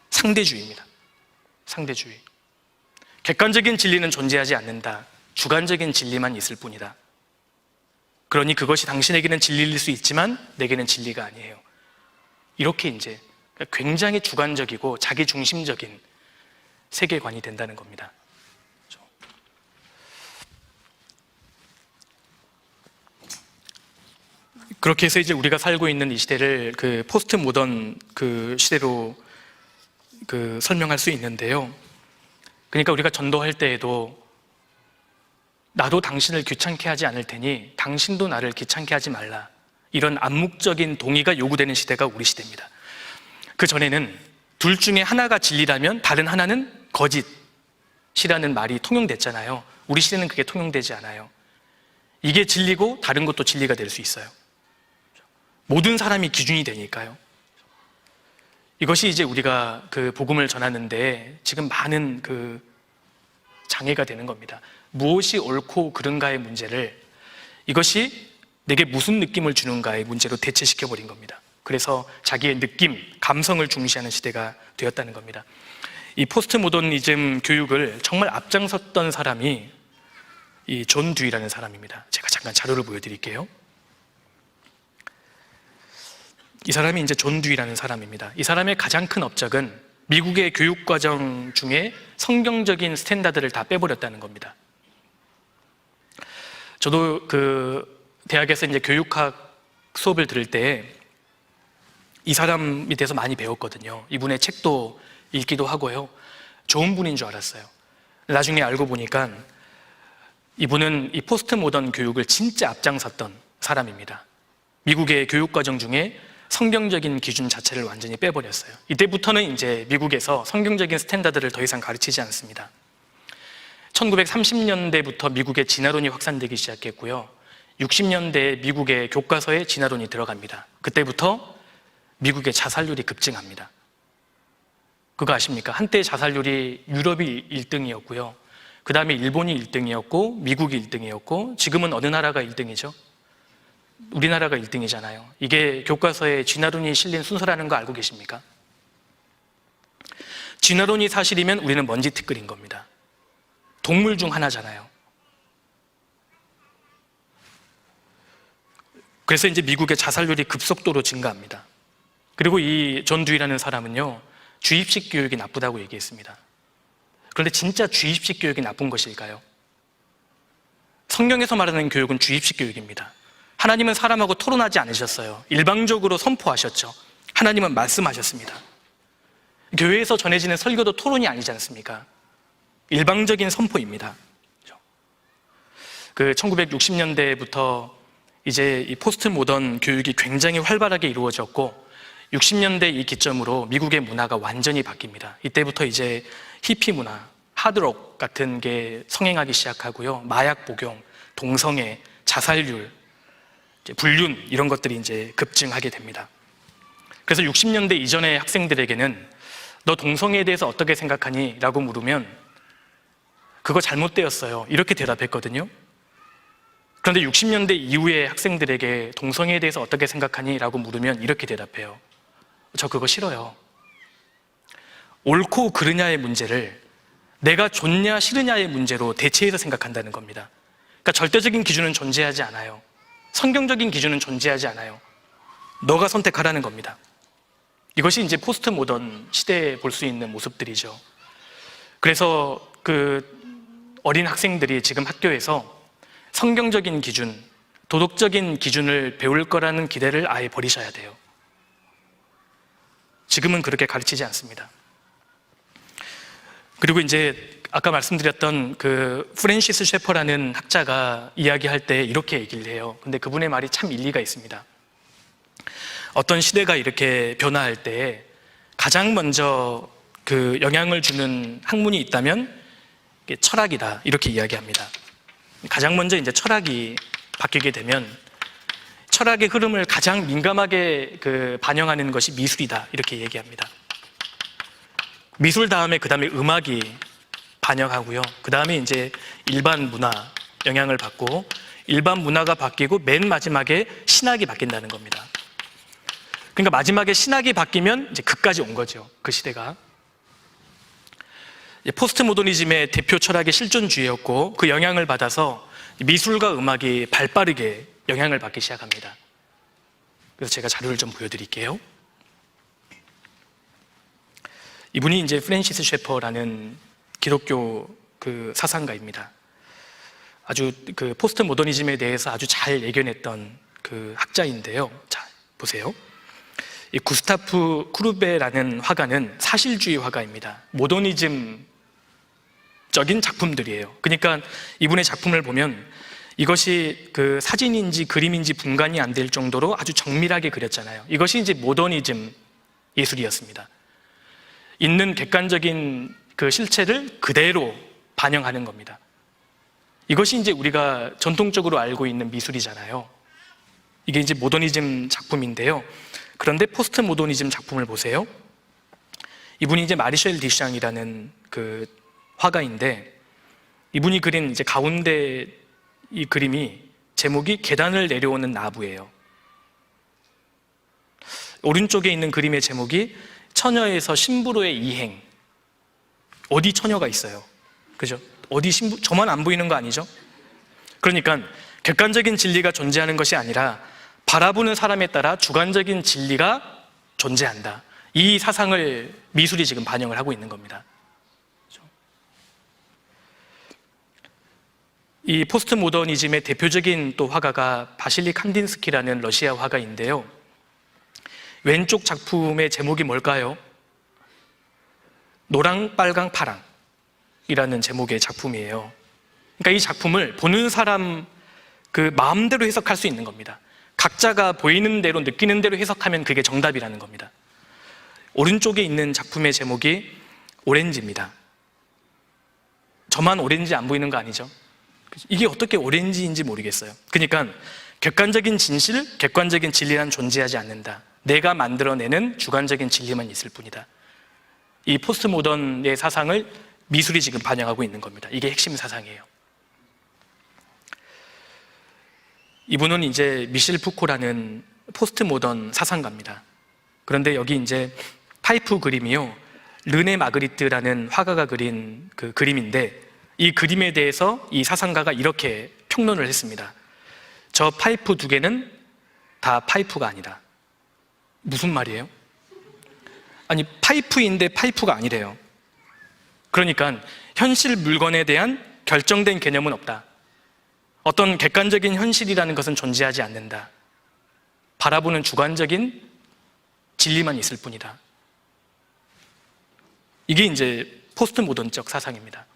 상대주의입니다. 상대주의. 객관적인 진리는 존재하지 않는다, 주관적인 진리만 있을 뿐이다. 그러니 그것이 당신에게는 진리일 수 있지만 내게는 진리가 아니에요. 이렇게 이제 굉장히 주관적이고 자기중심적인 세계관이 된다는 겁니다. 그렇게 해서 이제 우리가 살고 있는 이 시대를 포스트 모던 시대로 설명할 수 있는데요. 그러니까 우리가 전도할 때에도 나도 당신을 귀찮게 하지 않을 테니 당신도 나를 귀찮게 하지 말라, 이런 암묵적인 동의가 요구되는 시대가 우리 시대입니다. 그 전에는 둘 중에 하나가 진리라면 다른 하나는 거짓이라는 말이 통용됐잖아요. 우리 시대는 그게 통용되지 않아요. 이게 진리고 다른 것도 진리가 될 수 있어요. 모든 사람이 기준이 되니까요. 이것이 이제 우리가 복음을 전하는데 지금 많은 장애가 되는 겁니다. 무엇이 옳고 그른가의 문제를, 이것이 내게 무슨 느낌을 주는가의 문제로 대체시켜버린 겁니다. 그래서 자기의 느낌, 감성을 중시하는 시대가 되었다는 겁니다. 이 포스트 모더니즘 교육을 정말 앞장섰던 사람이 이 존 듀이라는 사람입니다. 제가 잠깐 자료를 보여드릴게요. 이 사람이 이제 존 듀이라는 사람입니다. 이 사람의 가장 큰 업적은 미국의 교육과정 중에 성경적인 스탠다드를 다 빼버렸다는 겁니다. 저도 대학에서 이제 교육학 수업을 들을 때 이 사람에 대해서 많이 배웠거든요. 이분의 책도 읽기도 하고요. 좋은 분인 줄 알았어요. 나중에 알고 보니까 이분은 이 포스트 모던 교육을 진짜 앞장섰던 사람입니다. 미국의 교육과정 중에 성경적인 기준 자체를 완전히 빼버렸어요. 이때부터는 이제 미국에서 성경적인 스탠다드를 더 이상 가르치지 않습니다. 1930년대부터 미국의 진화론이 확산되기 시작했고요. 60년대에 미국의 교과서에 진화론이 들어갑니다. 그때부터 미국의 자살률이 급증합니다. 그거 아십니까? 한때 자살률이 유럽이 1등이었고요. 그 다음에 일본이 1등이었고 미국이 1등이었고 지금은 어느 나라가 1등이죠? 우리나라가 1등이잖아요. 이게 교과서에 진화론이 실린 순서라는 거 알고 계십니까? 진화론이 사실이면 우리는 먼지티끌인 겁니다. 동물 중 하나잖아요. 그래서 이제 미국의 자살률이 급속도로 증가합니다. 그리고 이 존 듀이라는 사람은요, 주입식 교육이 나쁘다고 얘기했습니다. 그런데 진짜 주입식 교육이 나쁜 것일까요? 성경에서 말하는 교육은 주입식 교육입니다. 하나님은 사람하고 토론하지 않으셨어요. 일방적으로 선포하셨죠. 하나님은 말씀하셨습니다. 교회에서 전해지는 설교도 토론이 아니지 않습니까? 일방적인 선포입니다. 1960년대부터 이제 이 포스트 모던 교육이 굉장히 활발하게 이루어졌고 60년대 이 기점으로 미국의 문화가 완전히 바뀝니다. 이때부터 이제 히피 문화, 하드록 같은 게 성행하기 시작하고요. 마약 복용, 동성애, 자살률, 불륜 이런 것들이 이제 급증하게 됩니다. 그래서 60년대 이전의 학생들에게는 너 동성애에 대해서 어떻게 생각하니? 라고 물으면 그거 잘못되었어요. 이렇게 대답했거든요. 그런데 60년대 이후의 학생들에게 동성애에 대해서 어떻게 생각하니? 라고 물으면 이렇게 대답해요. 저 그거 싫어요. 옳고 그르냐의 문제를 내가 좋냐 싫으냐의 문제로 대체해서 생각한다는 겁니다. 그러니까 절대적인 기준은 존재하지 않아요. 성경적인 기준은 존재하지 않아요. 너가 선택하라는 겁니다. 이것이 이제 포스트 모던 시대에 볼 수 있는 모습들이죠. 그래서 어린 학생들이 지금 학교에서 성경적인 기준, 도덕적인 기준을 배울 거라는 기대를 아예 버리셔야 돼요. 지금은 그렇게 가르치지 않습니다. 그리고 이제 아까 말씀드렸던 프랜시스 셰퍼라는 학자가 이야기할 때 이렇게 얘기를 해요. 근데 그분의 말이 참 일리가 있습니다. 어떤 시대가 이렇게 변화할 때 가장 먼저 영향을 주는 학문이 있다면 철학이다, 이렇게 이야기합니다. 가장 먼저 이제 철학이 바뀌게 되면 철학의 흐름을 가장 민감하게 반영하는 것이 미술이다, 이렇게 얘기합니다. 미술 다음에 음악이 반영하고요. 그 다음에 이제 일반 문화 영향을 받고 일반 문화가 바뀌고 맨 마지막에 신학이 바뀐다는 겁니다. 그러니까 마지막에 신학이 바뀌면 이제 그까지 온 거죠. 그 시대가. 포스트 모더니즘의 대표 철학이 실존주의였고 그 영향을 받아서 미술과 음악이 발빠르게 영향을 받기 시작합니다. 그래서 제가 자료를 좀 보여드릴게요. 이분이 이제 프랜시스 셰퍼라는 기독교 사상가입니다. 아주 포스트 모더니즘에 대해서 아주 잘 예견했던 학자인데요. 자, 보세요. 이 구스타프 크루베라는 화가는 사실주의 화가입니다. 모더니즘적인 작품들이에요. 그러니까 이분의 작품을 보면 이것이 사진인지 그림인지 분간이 안 될 정도로 아주 정밀하게 그렸잖아요. 이것이 이제 모더니즘 예술이었습니다. 있는 객관적인 실체를 그대로 반영하는 겁니다. 이것이 이제 우리가 전통적으로 알고 있는 미술이잖아요. 이게 이제 모더니즘 작품인데요. 그런데 포스트 모더니즘 작품을 보세요. 이분이 이제 마리셸 디샹이라는 화가인데 이분이 그린 이제 가운데 이 그림이 제목이 계단을 내려오는 나부예요. 오른쪽에 있는 그림의 제목이 처녀에서 신부로의 이행. 어디 처녀가 있어요? 그죠? 어디 신부, 저만 안 보이는 거 아니죠? 그러니까 객관적인 진리가 존재하는 것이 아니라 바라보는 사람에 따라 주관적인 진리가 존재한다. 이 사상을 미술이 지금 반영을 하고 있는 겁니다. 이 포스트 모더니즘의 대표적인 또 화가가 바실리 칸딘스키라는 러시아 화가인데요. 왼쪽 작품의 제목이 뭘까요? 노랑, 빨강, 파랑이라는 제목의 작품이에요. 그러니까 이 작품을 보는 사람 마음대로 해석할 수 있는 겁니다. 각자가 보이는 대로 느끼는 대로 해석하면 그게 정답이라는 겁니다. 오른쪽에 있는 작품의 제목이 오렌지입니다. 저만 오렌지 안 보이는 거 아니죠? 이게 어떻게 오렌지인지 모르겠어요. 그러니까 객관적인 진실, 객관적인 진리란 존재하지 않는다. 내가 만들어내는 주관적인 진리만 있을 뿐이다. 이 포스트 모던의 사상을 미술이 지금 반영하고 있는 겁니다. 이게 핵심 사상이에요. 이분은 이제 미셸 푸코라는 포스트 모던 사상가입니다. 그런데 여기 이제 파이프 그림이요. 르네 마그리트라는 화가가 그린 그림인데 이 그림에 대해서 이 사상가가 이렇게 평론을 했습니다. 저 파이프 두 개는 다 파이프가 아니다. 무슨 말이에요? 아니, 파이프인데 파이프가 아니래요. 그러니까 현실 물건에 대한 결정된 개념은 없다. 어떤 객관적인 현실이라는 것은 존재하지 않는다. 바라보는 주관적인 진리만 있을 뿐이다. 이게 이제 포스트 모던적 사상입니다.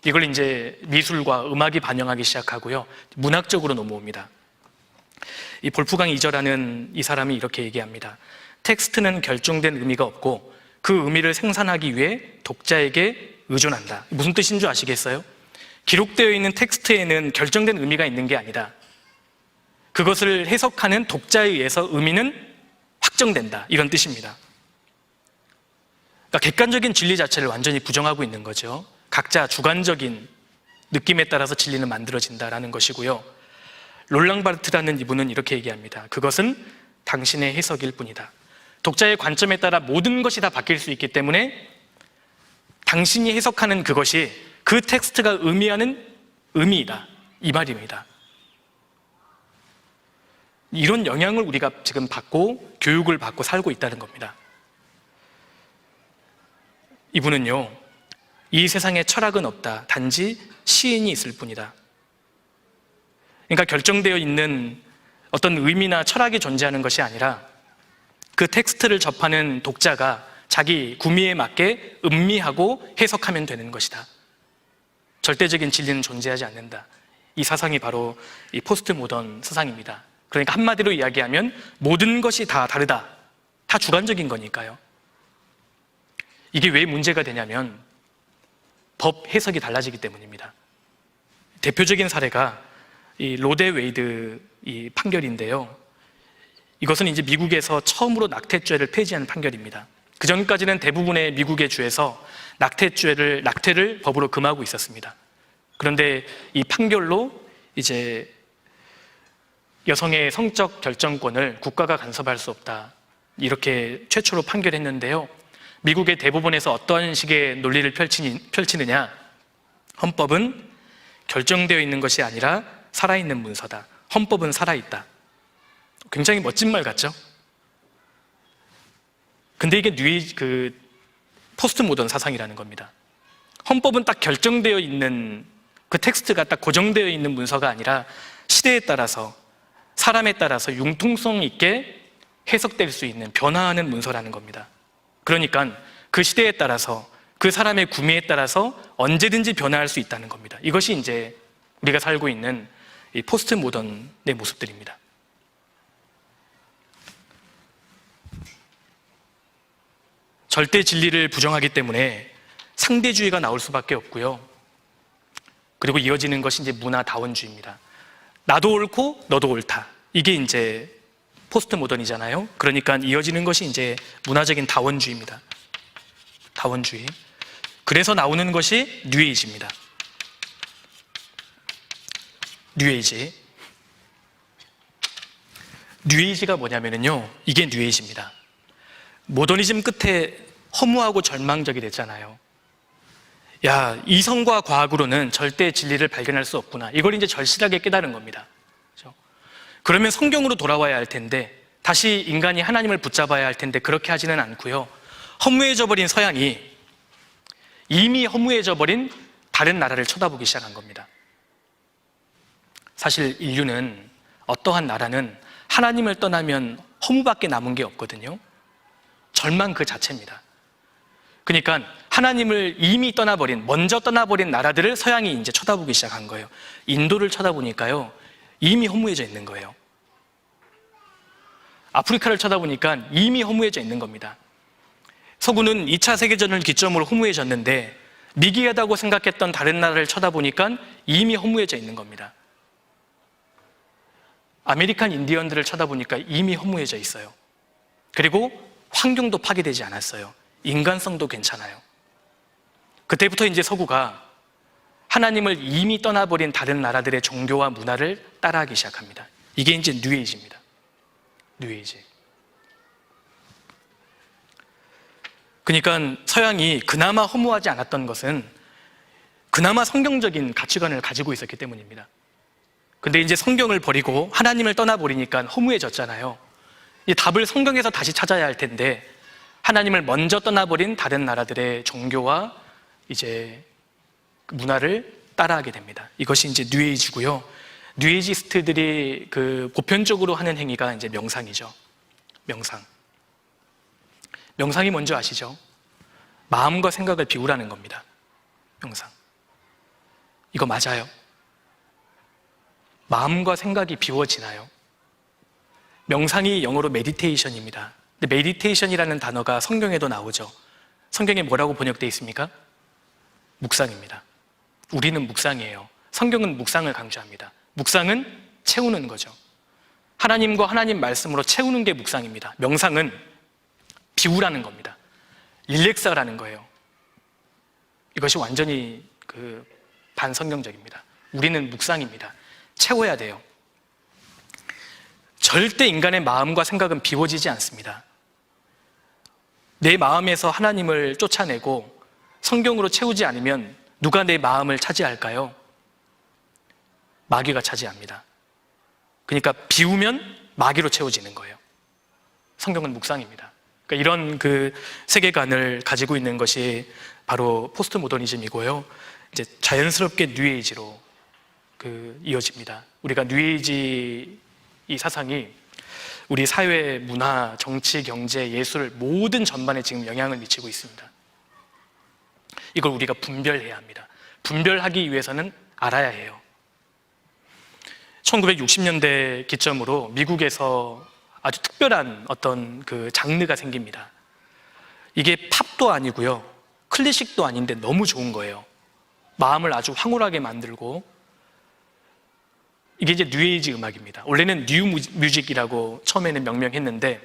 이걸 이제 미술과 음악이 반영하기 시작하고요. 문학적으로 넘어옵니다. 이 볼프강 이저라는 이 사람이 이렇게 얘기합니다. 텍스트는 결정된 의미가 없고 그 의미를 생산하기 위해 독자에게 의존한다. 무슨 뜻인 줄 아시겠어요? 기록되어 있는 텍스트에는 결정된 의미가 있는 게 아니다. 그것을 해석하는 독자에 의해서 의미는 확정된다. 이런 뜻입니다. 그러니까 객관적인 진리 자체를 완전히 부정하고 있는 거죠. 각자 주관적인 느낌에 따라서 진리는 만들어진다라는 것이고요. 롤랑 바르트라는 이분은 이렇게 얘기합니다. 그것은 당신의 해석일 뿐이다. 독자의 관점에 따라 모든 것이 다 바뀔 수 있기 때문에 당신이 해석하는 그것이 그 텍스트가 의미하는 의미이다. 이 말입니다. 이런 영향을 우리가 지금 받고 교육을 받고 살고 있다는 겁니다. 이분은요, 이 세상에 철학은 없다. 단지 시인이 있을 뿐이다. 그러니까 결정되어 있는 어떤 의미나 철학이 존재하는 것이 아니라 그 텍스트를 접하는 독자가 자기 구미에 맞게 음미하고 해석하면 되는 것이다. 절대적인 진리는 존재하지 않는다. 이 사상이 바로 이 포스트 모던 사상입니다. 그러니까 한마디로 이야기하면 모든 것이 다 다르다. 다 주관적인 거니까요. 이게 왜 문제가 되냐면 법 해석이 달라지기 때문입니다. 대표적인 사례가 이 로데 웨이드 이 판결인데요. 이것은 이제 미국에서 처음으로 낙태죄를 폐지하는 판결입니다. 그 전까지는 대부분의 미국의 주에서 낙태를 법으로 금하고 있었습니다. 그런데 이 판결로 이제 여성의 성적 결정권을 국가가 간섭할 수 없다. 이렇게 최초로 판결했는데요. 미국의 대법원에서 어떤 식의 논리를 펼치느냐? 헌법은 결정되어 있는 것이 아니라 살아있는 문서다. 헌법은 살아있다. 굉장히 멋진 말 같죠? 근데 이게 포스트 모던 사상이라는 겁니다. 헌법은 딱 결정되어 있는 그 텍스트가 딱 고정되어 있는 문서가 아니라 시대에 따라서 사람에 따라서 융통성 있게 해석될 수 있는 변화하는 문서라는 겁니다. 그러니까 그 시대에 따라서 그 사람의 구미에 따라서 언제든지 변화할 수 있다는 겁니다. 이것이 이제 우리가 살고 있는 이 포스트 모던의 모습들입니다. 절대 진리를 부정하기 때문에 상대주의가 나올 수밖에 없고요. 그리고 이어지는 것이 이제 문화다원주의입니다. 나도 옳고 너도 옳다. 이게 이제 포스트 모던이잖아요. 그러니까 이어지는 것이 이제 문화적인 다원주의입니다. 다원주의. 그래서 나오는 것이 뉴에이지입니다. 뉴에이지. 뉴에이지가 뭐냐면요. 이게 뉴에이지입니다. 모더니즘 끝에 허무하고 절망적이 됐잖아요. 야, 이성과 과학으로는 절대 진리를 발견할 수 없구나. 이걸 이제 절실하게 깨달은 겁니다. 그렇죠? 그러면 성경으로 돌아와야 할 텐데, 다시 인간이 하나님을 붙잡아야 할 텐데 그렇게 하지는 않고요. 허무해져 버린 서양이 이미 허무해져 버린 다른 나라를 쳐다보기 시작한 겁니다. 사실 인류는 어떠한 나라는 하나님을 떠나면 허무밖에 남은 게 없거든요. 절망 그 자체입니다. 그러니까 하나님을 이미 먼저 떠나버린 나라들을 서양이 이제 쳐다보기 시작한 거예요. 인도를 쳐다보니까요, 이미 허무해져 있는 거예요. 아프리카를 쳐다보니까 이미 허무해져 있는 겁니다. 서구는 2차 세계전을 기점으로 허무해졌는데 미개하다고 생각했던 다른 나라를 쳐다보니까 이미 허무해져 있는 겁니다. 아메리칸 인디언들을 쳐다보니까 이미 허무해져 있어요. 그리고 환경도 파괴되지 않았어요. 인간성도 괜찮아요. 그때부터 이제 서구가 하나님을 이미 떠나버린 다른 나라들의 종교와 문화를 따라하기 시작합니다. 이게 이제 뉴에이지입니다. 뉴에이지. 그러니까 서양이 그나마 허무하지 않았던 것은 그나마 성경적인 가치관을 가지고 있었기 때문입니다. 근데 이제 성경을 버리고 하나님을 떠나버리니까 허무해졌잖아요. 이 답을 성경에서 다시 찾아야 할 텐데 하나님을 먼저 떠나버린 다른 나라들의 종교와 이제 문화를 따라하게 됩니다. 이것이 이제 뉴에이지고요. 뉴에이지스트들이 그 보편적으로 하는 행위가 이제 명상이죠. 명상. 명상이 뭔지 아시죠? 마음과 생각을 비우라는 겁니다. 명상. 이거 맞아요? 마음과 생각이 비워지나요? 명상이 영어로 메디테이션입니다. 근데 메디테이션이라는 단어가 성경에도 나오죠. 성경에 뭐라고 번역되어 있습니까? 묵상입니다. 우리는 묵상이에요. 성경은 묵상을 강조합니다. 묵상은 채우는 거죠. 하나님과 하나님 말씀으로 채우는 게 묵상입니다. 명상은 비우라는 겁니다. 릴렉스하라는 거예요. 이것이 완전히 반성경적입니다. 우리는 묵상입니다. 채워야 돼요. 절대 인간의 마음과 생각은 비워지지 않습니다. 내 마음에서 하나님을 쫓아내고 성경으로 채우지 않으면 누가 내 마음을 차지할까요? 마귀가 차지합니다. 그러니까 비우면 마귀로 채워지는 거예요. 성경은 묵상입니다. 그러니까 이런 세계관을 가지고 있는 것이 바로 포스트 모더니즘이고요. 이제 자연스럽게 뉴에이지로 이어집니다. 우리가 뉴에이지 이 사상이 우리 사회, 문화, 정치, 경제, 예술 모든 전반에 지금 영향을 미치고 있습니다. 이걸 우리가 분별해야 합니다. 분별하기 위해서는 알아야 해요. 1960년대 기점으로 미국에서 아주 특별한 어떤 장르가 생깁니다. 이게 팝도 아니고요, 클래식도 아닌데 너무 좋은 거예요. 마음을 아주 황홀하게 만들고, 이게 이제 뉴에이지 음악입니다. 원래는 뉴 뮤직이라고 처음에는 명명했는데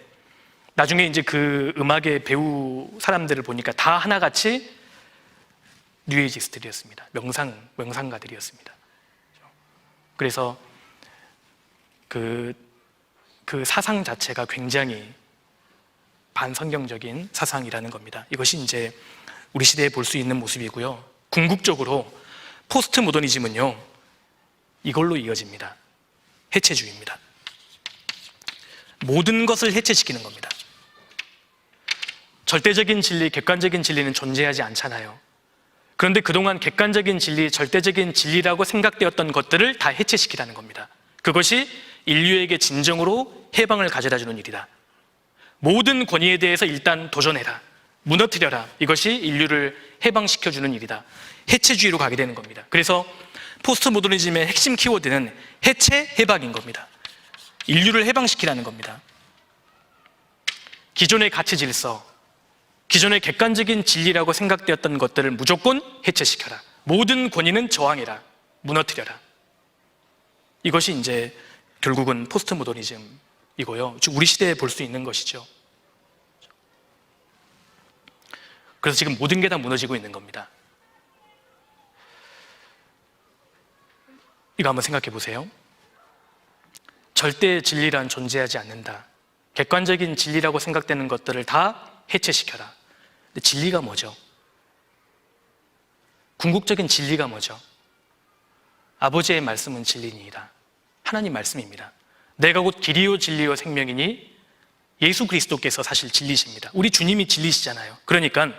나중에 이제 그 음악의 배우 사람들을 보니까 다 하나같이 뉴에이지스트들이었습니다. 명상가들이었습니다. 그래서 그 사상 자체가 굉장히 반성경적인 사상이라는 겁니다. 이것이 이제 우리 시대에 볼 수 있는 모습이고요. 궁극적으로 포스트 모더니즘은요, 이걸로 이어집니다. 해체주의입니다. 모든 것을 해체시키는 겁니다. 절대적인 진리, 객관적인 진리는 존재하지 않잖아요. 그런데 그동안 객관적인 진리, 절대적인 진리라고 생각되었던 것들을 다 해체시키라는 겁니다. 그것이 인류에게 진정으로 해방을 가져다 주는 일이다. 모든 권위에 대해서 일단 도전해라. 무너뜨려라. 이것이 인류를 해방시켜주는 일이다. 해체주의로 가게 되는 겁니다. 그래서 포스트 모더니즘의 핵심 키워드는 해체, 해방인 겁니다. 인류를 해방시키라는 겁니다. 기존의 가치 질서, 기존의 객관적인 진리라고 생각되었던 것들을 무조건 해체시켜라. 모든 권위는 저항해라. 무너뜨려라. 이것이 이제 결국은 포스트 모더니즘이고요. 우리 시대에 볼 수 있는 것이죠. 그래서 지금 모든 게 다 무너지고 있는 겁니다. 이거 한번 생각해 보세요. 절대 진리란 존재하지 않는다. 객관적인 진리라고 생각되는 것들을 다 해체시켜라. 근데 진리가 뭐죠? 궁극적인 진리가 뭐죠? 아버지의 말씀은 진리니이다. 하나님 말씀입니다. 내가 곧 길이요 진리요 생명이니 예수 그리스도께서 사실 진리십니다. 우리 주님이 진리시잖아요. 그러니까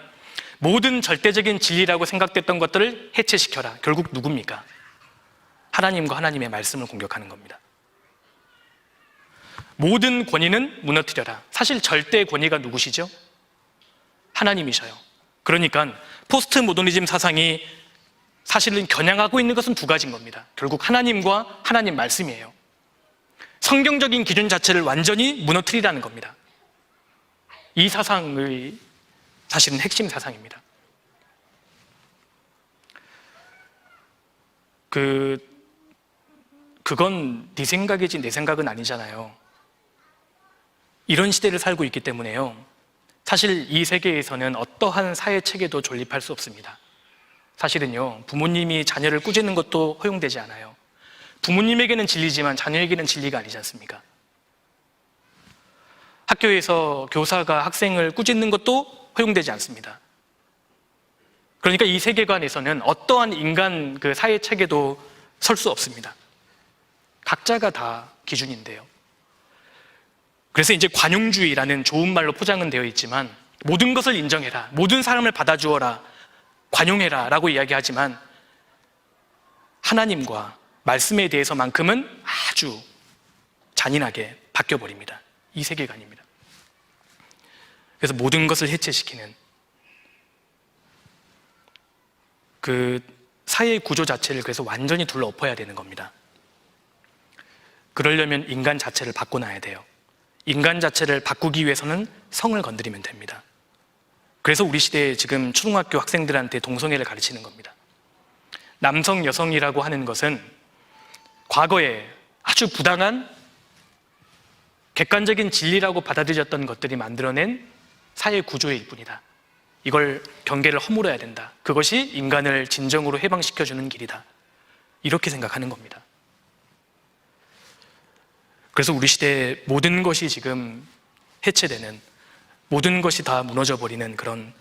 모든 절대적인 진리라고 생각됐던 것들을 해체시켜라. 결국 누굽니까? 하나님과 하나님의 말씀을 공격하는 겁니다. 모든 권위는 무너뜨려라. 사실 절대 권위가 누구시죠? 하나님이셔요. 그러니까 포스트 모더니즘 사상이 사실은 겨냥하고 있는 것은 두 가지인 겁니다. 결국 하나님과 하나님 말씀이에요. 성경적인 기준 자체를 완전히 무너뜨리라는 겁니다. 이 사상의 사실은 핵심 사상입니다. 그건 네 생각이지 내 생각은 아니잖아요. 이런 시대를 살고 있기 때문에요. 사실 이 세계에서는 어떠한 사회 체계도 존립할 수 없습니다. 사실은요, 부모님이 자녀를 꾸짖는 것도 허용되지 않아요. 부모님에게는 진리지만 자녀에게는 진리가 아니지 않습니까? 학교에서 교사가 학생을 꾸짖는 것도 허용되지 않습니다. 그러니까 이 세계관에서는 어떠한 인간 사회 체계도 설 수 없습니다. 각자가 다 기준인데요. 그래서 이제 관용주의라는 좋은 말로 포장은 되어 있지만 모든 것을 인정해라, 모든 사람을 받아주어라, 관용해라 라고 이야기하지만 하나님과 말씀에 대해서만큼은 아주 잔인하게 바뀌어버립니다. 이 세계관입니다. 그래서 모든 것을 해체시키는 그 사회의 구조 자체를 그래서 완전히 둘러엎어야 되는 겁니다. 그러려면 인간 자체를 바꿔놔야 돼요. 인간 자체를 바꾸기 위해서는 성을 건드리면 됩니다. 그래서 우리 시대에 지금 초등학교 학생들한테 동성애를 가르치는 겁니다. 남성, 여성이라고 하는 것은 과거에 아주 부당한 객관적인 진리라고 받아들여졌던 것들이 만들어낸 사회 구조일 뿐이다. 이걸 경계를 허물어야 된다. 그것이 인간을 진정으로 해방시켜주는 길이다. 이렇게 생각하는 겁니다. 그래서 우리 시대의 모든 것이 지금 해체되는, 모든 것이 다 무너져버리는 그런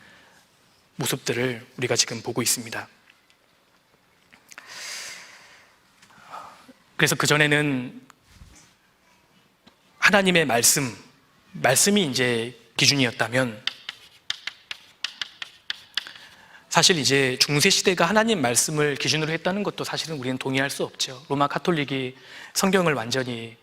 모습들을 우리가 지금 보고 있습니다. 그래서 그전에는 하나님의 말씀이 이제 기준이었다면, 사실 이제 중세시대가 하나님 말씀을 기준으로 했다는 것도 사실은 우리는 동의할 수 없죠. 로마 카톨릭이 성경을 완전히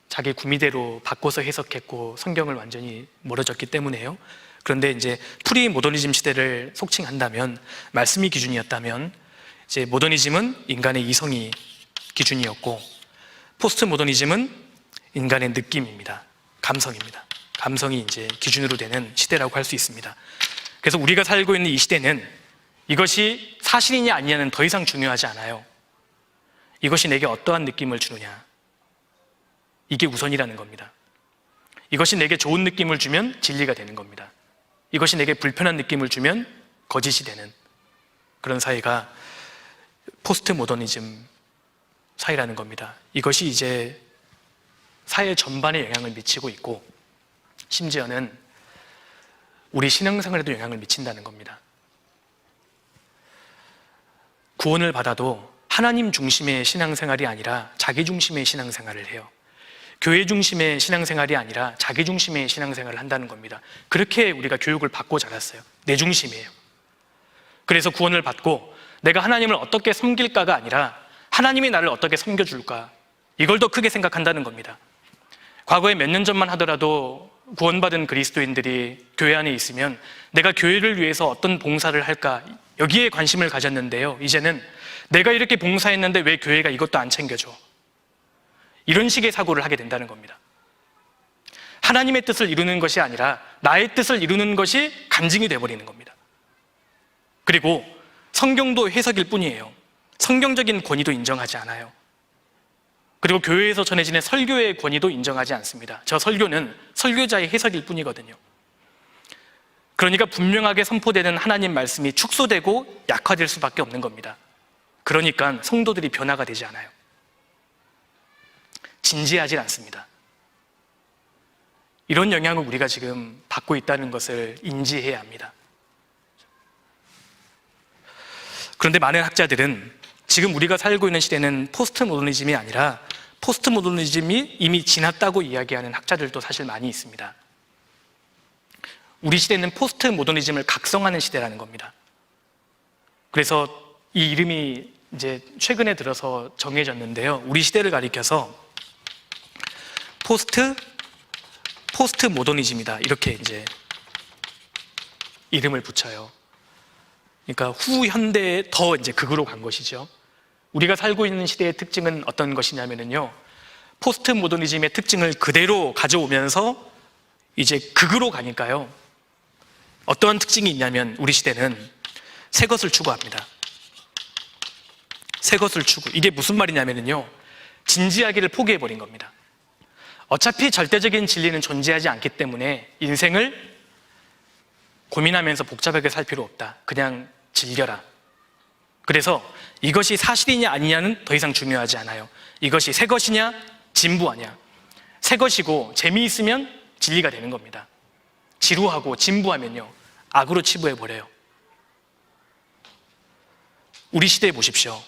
자기 구미대로 바꿔서 해석했고 성경을 완전히 멀어졌기 때문에요. 그런데 이제 프리 모더니즘 시대를 속칭한다면, 말씀이 기준이었다면, 이제 모더니즘은 인간의 이성이 기준이었고, 포스트 모더니즘은 인간의 느낌입니다. 감성입니다. 감성이 이제 기준으로 되는 시대라고 할 수 있습니다. 그래서 우리가 살고 있는 이 시대는 이것이 사실이냐 아니냐는 더 이상 중요하지 않아요. 이것이 내게 어떠한 느낌을 주느냐, 이게 우선이라는 겁니다. 이것이 내게 좋은 느낌을 주면 진리가 되는 겁니다. 이것이 내게 불편한 느낌을 주면 거짓이 되는 그런 사회가 포스트 모더니즘 사회라는 겁니다. 이것이 이제 사회 전반에 영향을 미치고 있고, 심지어는 우리 신앙생활에도 영향을 미친다는 겁니다. 구원을 받아도 하나님 중심의 신앙생활이 아니라 자기 중심의 신앙생활을 해요. 교회 중심의 신앙생활이 아니라 자기 중심의 신앙생활을 한다는 겁니다. 그렇게 우리가 교육을 받고 자랐어요. 내 중심이에요. 그래서 구원을 받고 내가 하나님을 어떻게 섬길까가 아니라 하나님이 나를 어떻게 섬겨줄까, 이걸 더 크게 생각한다는 겁니다. 과거에 몇 년 전만 하더라도 구원받은 그리스도인들이 교회 안에 있으면 내가 교회를 위해서 어떤 봉사를 할까, 여기에 관심을 가졌는데요, 이제는 내가 이렇게 봉사했는데 왜 교회가 이것도 안 챙겨줘, 이런 식의 사고를 하게 된다는 겁니다. 하나님의 뜻을 이루는 것이 아니라 나의 뜻을 이루는 것이 간증이 되어버리는 겁니다. 그리고 성경도 해석일 뿐이에요. 성경적인 권위도 인정하지 않아요. 그리고 교회에서 전해지는 설교의 권위도 인정하지 않습니다. 저 설교는 설교자의 해석일 뿐이거든요. 그러니까 분명하게 선포되는 하나님 말씀이 축소되고 약화될 수밖에 없는 겁니다. 그러니까 성도들이 변화가 되지 않아요. 진지하지 않습니다. 이런 영향을 우리가 지금 받고 있다는 것을 인지해야 합니다. 그런데 많은 학자들은 지금 우리가 살고 있는 시대는 포스트 모더니즘이 아니라 포스트 모더니즘이 이미 지났다고 이야기하는 학자들도 사실 많이 있습니다. 우리 시대는 포스트 모더니즘을 각성하는 시대라는 겁니다. 그래서 이 이름이 이제 최근에 들어서 정해졌는데요, 우리 시대를 가리켜서 포스트 모더니즘이다, 이렇게 이제 이름을 붙여요. 그러니까 후현대에 더 이제 극으로 간 것이죠. 우리가 살고 있는 시대의 특징은 어떤 것이냐면요, 포스트 모더니즘의 특징을 그대로 가져오면서 이제 극으로 가니까요, 어떠한 특징이 있냐면 우리 시대는 새 것을 추구합니다. 새 것을 추구. 이게 무슨 말이냐면요, 진지하기를 포기해버린 겁니다. 어차피 절대적인 진리는 존재하지 않기 때문에 인생을 고민하면서 복잡하게 살 필요 없다. 그냥 즐겨라. 그래서 이것이 사실이냐 아니냐는 더 이상 중요하지 않아요. 이것이 새 것이냐 진부하냐. 새 것이고 재미있으면 진리가 되는 겁니다. 지루하고 진부하면요, 악으로 치부해버려요. 우리 시대에 보십시오.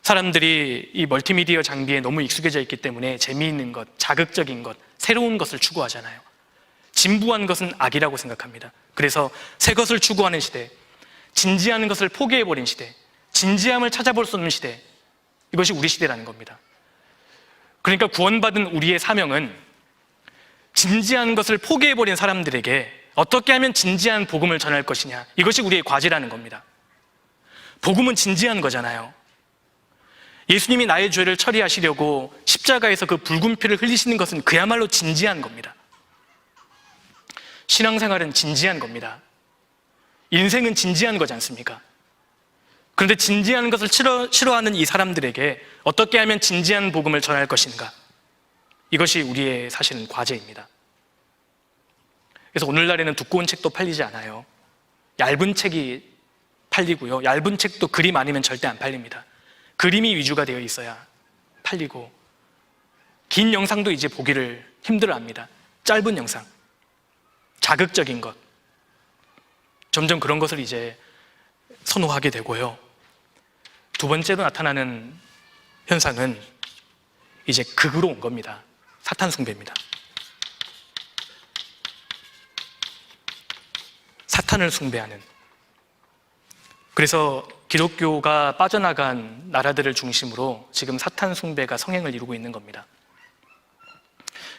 사람들이 이 멀티미디어 장비에 너무 익숙해져 있기 때문에 재미있는 것, 자극적인 것, 새로운 것을 추구하잖아요. 진부한 것은 악이라고 생각합니다. 그래서 새 것을 추구하는 시대, 진지한 것을 포기해버린 시대, 진지함을 찾아볼 수 없는 시대, 이것이 우리 시대라는 겁니다. 그러니까 구원받은 우리의 사명은 진지한 것을 포기해버린 사람들에게 어떻게 하면 진지한 복음을 전할 것이냐, 이것이 우리의 과제라는 겁니다. 복음은 진지한 거잖아요. 예수님이 나의 죄를 처리하시려고 십자가에서 그 붉은 피를 흘리시는 것은 그야말로 진지한 겁니다. 신앙생활은 진지한 겁니다. 인생은 진지한 거지 않습니까? 그런데 진지한 것을 싫어하는 이 사람들에게 어떻게 하면 진지한 복음을 전할 것인가, 이것이 우리의 사실은 과제입니다. 그래서 오늘날에는 두꺼운 책도 팔리지 않아요. 얇은 책이 팔리고요, 얇은 책도 그림 아니면 절대 안 팔립니다. 그림이 위주가 되어 있어야 팔리고, 긴 영상도 이제 보기를 힘들어합니다. 짧은 영상, 자극적인 것, 점점 그런 것을 이제 선호하게 되고요. 두 번째로 나타나는 현상은 이제 극으로 온 겁니다. 사탄 숭배입니다. 사탄을 숭배하는. 그래서 기독교가 빠져나간 나라들을 중심으로 지금 사탄 숭배가 성행을 이루고 있는 겁니다.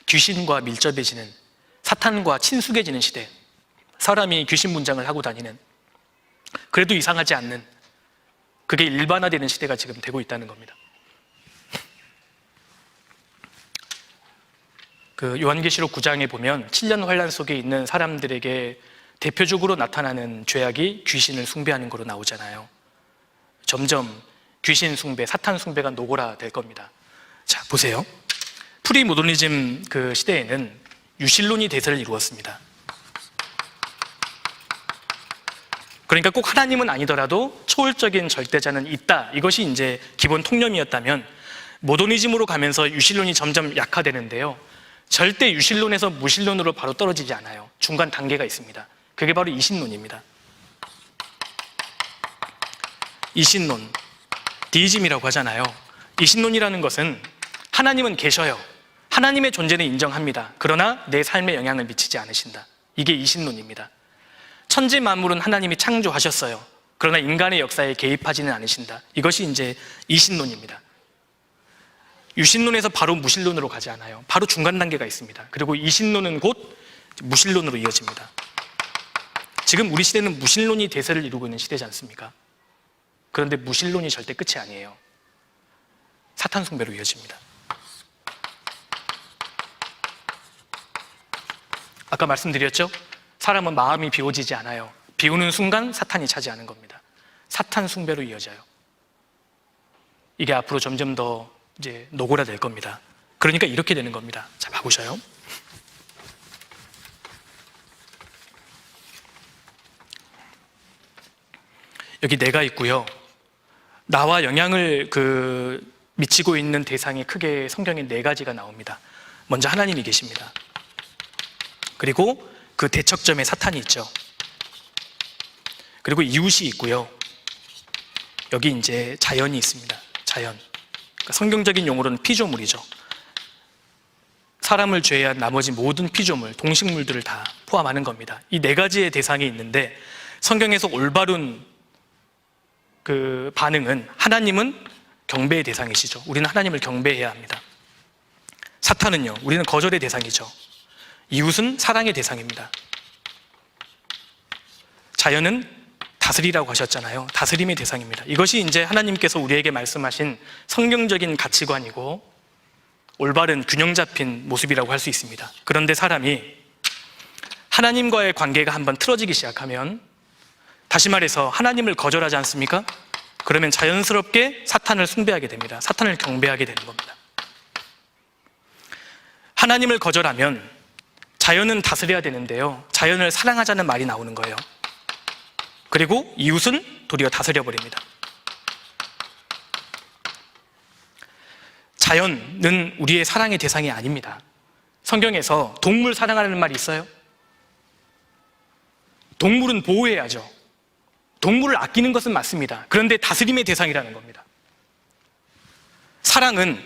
귀신과 밀접해지는, 사탄과 친숙해지는 시대, 사람이 귀신 문장을 하고 다니는, 그래도 이상하지 않는, 그게 일반화되는 시대가 지금 되고 있다는 겁니다. 그 요한계시록 9장에 보면 7년 환란 속에 있는 사람들에게 대표적으로 나타나는 죄악이 귀신을 숭배하는 거로 나오잖아요. 점점 귀신 숭배, 사탄 숭배가 노골화될 겁니다. 자, 보세요. 프리모더니즘 그 시대에는 유실론이 대세를 이루었습니다. 그러니까 꼭 하나님은 아니더라도 초월적인 절대자는 있다, 이것이 이제 기본 통념이었다면, 모더니즘으로 가면서 유실론이 점점 약화되는데요, 절대 유실론에서 무실론으로 바로 떨어지지 않아요. 중간 단계가 있습니다. 그게 바로 이신론입니다. 이신론, 디이즘이라고 하잖아요. 이신론이라는 것은 하나님은 계셔요. 하나님의 존재는 인정합니다. 그러나 내 삶에 영향을 미치지 않으신다. 이게 이신론입니다. 천지 만물은 하나님이 창조하셨어요. 그러나 인간의 역사에 개입하지는 않으신다. 이것이 이제 이신론입니다. 유신론에서 바로 무신론으로 가지 않아요. 바로 중간 단계가 있습니다. 그리고 이신론은 곧 무신론으로 이어집니다. 지금 우리 시대는 무신론이 대세를 이루고 있는 시대지 않습니까? 그런데 무신론이 절대 끝이 아니에요. 사탄 숭배로 이어집니다. 아까 말씀드렸죠? 사람은 마음이 비워지지 않아요. 비우는 순간 사탄이 차지하는 겁니다. 사탄 숭배로 이어져요. 이게 앞으로 점점 더 이제 노골화될 겁니다. 그러니까 이렇게 되는 겁니다. 자, 봐보셔요. 여기 내가 있고요, 나와 영향을 미치고 있는 대상이 크게 성경에 4가지가 나옵니다. 먼저 하나님이 계십니다. 그리고 그 대척점에 사탄이 있죠. 그리고 이웃이 있고요, 여기 이제 자연이 있습니다. 자연, 그러니까 성경적인 용어로는 피조물이죠. 사람을 제외한 나머지 모든 피조물, 동식물들을 다 포함하는 겁니다. 이 4가지의 대상이 있는데, 성경에서 올바른 그 반응은, 하나님은 경배의 대상이시죠. 우리는 하나님을 경배해야 합니다. 사탄은요, 우리는 거절의 대상이죠. 이웃은 사랑의 대상입니다. 자연은 다스리라고 하셨잖아요. 다스림의 대상입니다. 이것이 이제 하나님께서 우리에게 말씀하신 성경적인 가치관이고 올바른 균형 잡힌 모습이라고 할 수 있습니다. 그런데 사람이 하나님과의 관계가 한번 틀어지기 시작하면, 다시 말해서 하나님을 거절하지 않습니까? 그러면 자연스럽게 사탄을 숭배하게 됩니다. 사탄을 경배하게 되는 겁니다. 하나님을 거절하면 자연은 다스려야 되는데요, 자연을 사랑하자는 말이 나오는 거예요. 그리고 이웃은 도리어 다스려 버립니다. 자연은 우리의 사랑의 대상이 아닙니다. 성경에서 동물 사랑하라는 말이 있어요? 동물은 보호해야죠. 동물을 아끼는 것은 맞습니다. 그런데 다스림의 대상이라는 겁니다. 사랑은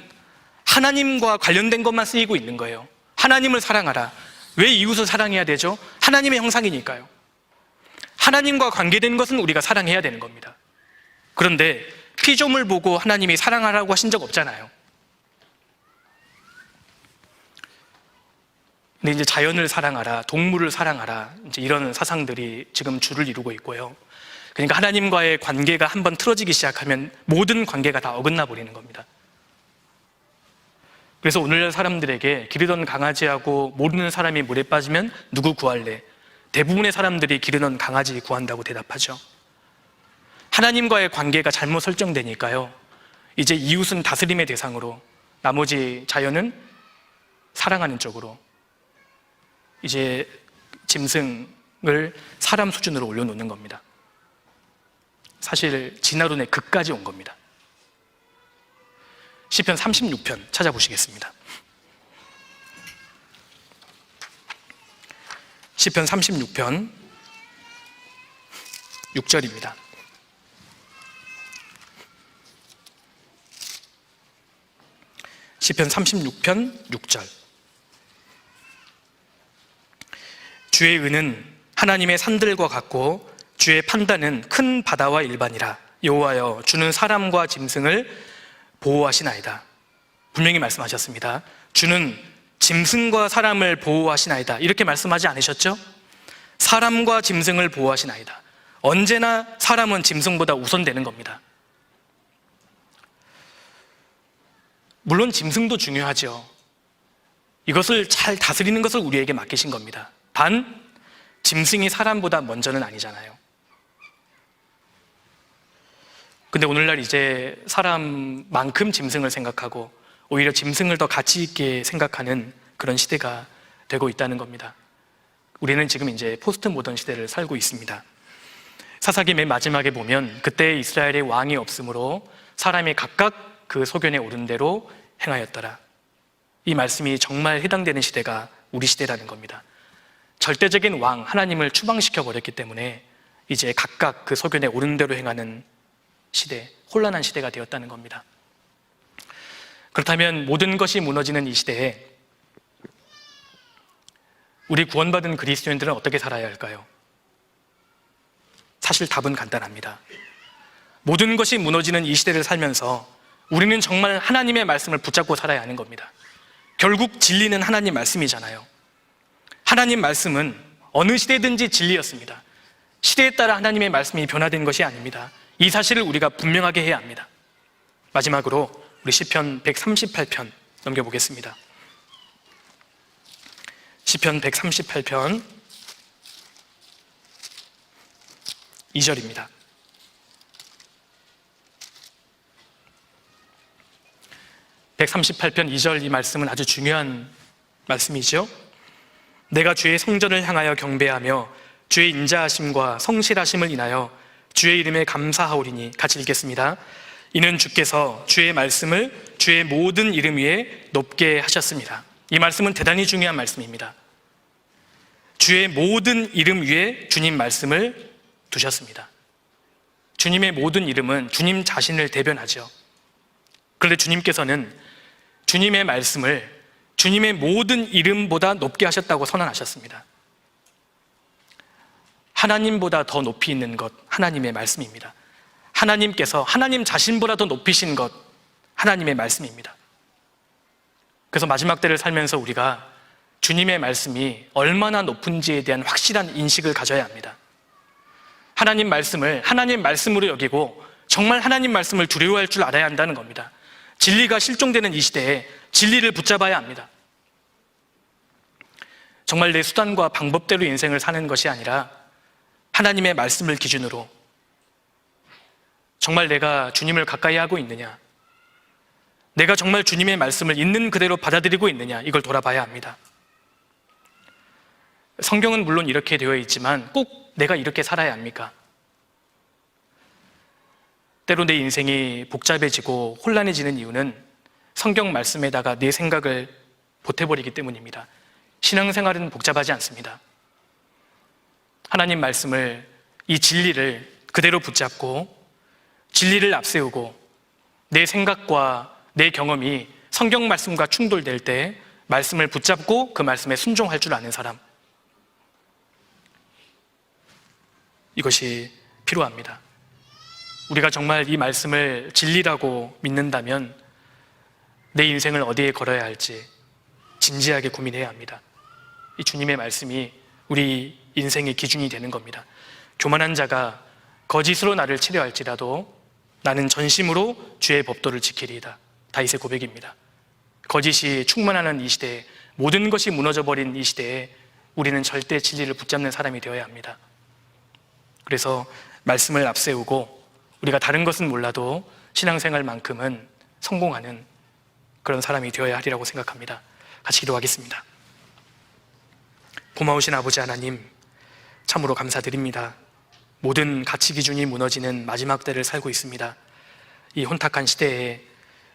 하나님과 관련된 것만 쓰이고 있는 거예요. 하나님을 사랑하라. 왜 이웃을 사랑해야 되죠? 하나님의 형상이니까요. 하나님과 관계된 것은 우리가 사랑해야 되는 겁니다. 그런데 피조물 보고 하나님이 사랑하라고 하신 적 없잖아요. 근데 이제 자연을 사랑하라, 동물을 사랑하라, 이제 이런 사상들이 지금 주를 이루고 있고요. 그러니까 하나님과의 관계가 한번 틀어지기 시작하면 모든 관계가 다 어긋나 버리는 겁니다. 그래서 오늘날 사람들에게 기르던 강아지하고 모르는 사람이 물에 빠지면 누구 구할래? 대부분의 사람들이 기르던 강아지 구한다고 대답하죠. 하나님과의 관계가 잘못 설정되니까요, 이제 이웃은 다스림의 대상으로, 나머지 자연은 사랑하는 쪽으로 이제 짐승을 사람 수준으로 올려놓는 겁니다. 사실 진화론의 극까지 온 겁니다. 시편 36편 찾아보시겠습니다. 시편 36편 6절입니다. 시편 36편 6절. 주의 은은 하나님의 산들과 같고 주의 판단은 큰 바다와 일반이라. 여호와여, 주는 사람과 짐승을 보호하시나이다. 분명히 말씀하셨습니다. 주는 짐승과 사람을 보호하시나이다. 이렇게 말씀하지 않으셨죠? 사람과 짐승을 보호하시나이다. 언제나 사람은 짐승보다 우선되는 겁니다. 물론 짐승도 중요하죠. 이것을 잘 다스리는 것을 우리에게 맡기신 겁니다. 단, 짐승이 사람보다 먼저는 아니잖아요. 근데 오늘날 이제 사람만큼 짐승을 생각하고 오히려 짐승을 더 가치 있게 생각하는 그런 시대가 되고 있다는 겁니다. 우리는 지금 이제 포스트 모던 시대를 살고 있습니다. 사사기 맨 마지막에 보면 그때 이스라엘의 왕이 없으므로 사람이 각각 그 소견에 오른 대로 행하였더라. 이 말씀이 정말 해당되는 시대가 우리 시대라는 겁니다. 절대적인 왕, 하나님을 추방시켜 버렸기 때문에 이제 각각 그 소견에 오른 대로 행하는 시대, 혼란한 시대가 되었다는 겁니다. 그렇다면 모든 것이 무너지는 이 시대에 우리 구원받은 그리스도인들은 어떻게 살아야 할까요? 사실 답은 간단합니다. 모든 것이 무너지는 이 시대를 살면서 우리는 정말 하나님의 말씀을 붙잡고 살아야 하는 겁니다. 결국 진리는 하나님 말씀이잖아요. 하나님 말씀은 어느 시대든지 진리였습니다. 시대에 따라 하나님의 말씀이 변화된 것이 아닙니다. 이 사실을 우리가 분명하게 해야 합니다. 마지막으로 우리 시편 138편 넘겨보겠습니다. 시편 138편 2절입니다. 138편 2절 이 말씀은 아주 중요한 말씀이죠. 내가 주의 성전을 향하여 경배하며 주의 인자하심과 성실하심을 인하여 주의 이름에 감사하오리니. 같이 읽겠습니다. 이는 주께서 주의 말씀을 주의 모든 이름 위에 높게 하셨습니다. 이 말씀은 대단히 중요한 말씀입니다. 주의 모든 이름 위에 주님 말씀을 두셨습니다. 주님의 모든 이름은 주님 자신을 대변하죠. 그런데 주님께서는 주님의 말씀을 주님의 모든 이름보다 높게 하셨다고 선언하셨습니다. 하나님보다 더 높이 있는 것, 하나님의 말씀입니다. 하나님께서 하나님 자신보다 더 높이신 것, 하나님의 말씀입니다. 그래서 마지막 때를 살면서 우리가 주님의 말씀이 얼마나 높은지에 대한 확실한 인식을 가져야 합니다. 하나님 말씀을 하나님 말씀으로 여기고 정말 하나님 말씀을 두려워할 줄 알아야 한다는 겁니다. 진리가 실종되는 이 시대에 진리를 붙잡아야 합니다. 정말 내 수단과 방법대로 인생을 사는 것이 아니라 하나님의 말씀을 기준으로 정말 내가 주님을 가까이 하고 있느냐, 내가 정말 주님의 말씀을 있는 그대로 받아들이고 있느냐, 이걸 돌아봐야 합니다. 성경은 물론 이렇게 되어 있지만 꼭 내가 이렇게 살아야 합니까? 때로 내 인생이 복잡해지고 혼란해지는 이유는 성경 말씀에다가 내 생각을 보태버리기 때문입니다. 신앙생활은 복잡하지 않습니다. 하나님 말씀을, 이 진리를 그대로 붙잡고 진리를 앞세우고 내 생각과 내 경험이 성경 말씀과 충돌될 때 말씀을 붙잡고 그 말씀에 순종할 줄 아는 사람, 이것이 필요합니다. 우리가 정말 이 말씀을 진리라고 믿는다면 내 인생을 어디에 걸어야 할지 진지하게 고민해야 합니다. 이 주님의 말씀이 우리 인생의 기준이 되는 겁니다. 교만한 자가 거짓으로 나를 치려 할지라도 나는 전심으로 주의 법도를 지키리이다. 다윗의 고백입니다. 거짓이 충만하는 이 시대에, 모든 것이 무너져버린 이 시대에 우리는 절대 진리를 붙잡는 사람이 되어야 합니다. 그래서 말씀을 앞세우고 우리가 다른 것은 몰라도 신앙생활만큼은 성공하는 그런 사람이 되어야 하리라고 생각합니다. 같이 기도하겠습니다. 고마우신 아버지 하나님, 참으로 감사드립니다. 모든 가치 기준이 무너지는 마지막 때를 살고 있습니다. 이 혼탁한 시대에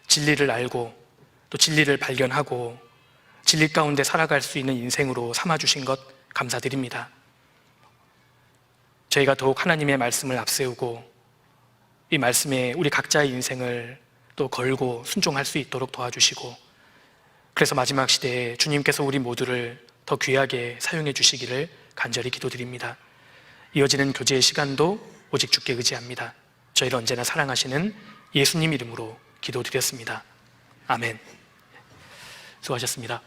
진리를 알고 또 진리를 발견하고 진리 가운데 살아갈 수 있는 인생으로 삼아주신 것 감사드립니다. 저희가 더욱 하나님의 말씀을 앞세우고 이 말씀에 우리 각자의 인생을 또 걸고 순종할 수 있도록 도와주시고, 그래서 마지막 시대에 주님께서 우리 모두를 더 귀하게 사용해 주시기를 간절히 기도드립니다. 이어지는 교제의 시간도 오직 주께 의지합니다. 저희를 언제나 사랑하시는 예수님 이름으로 기도드렸습니다. 아멘. 수고하셨습니다.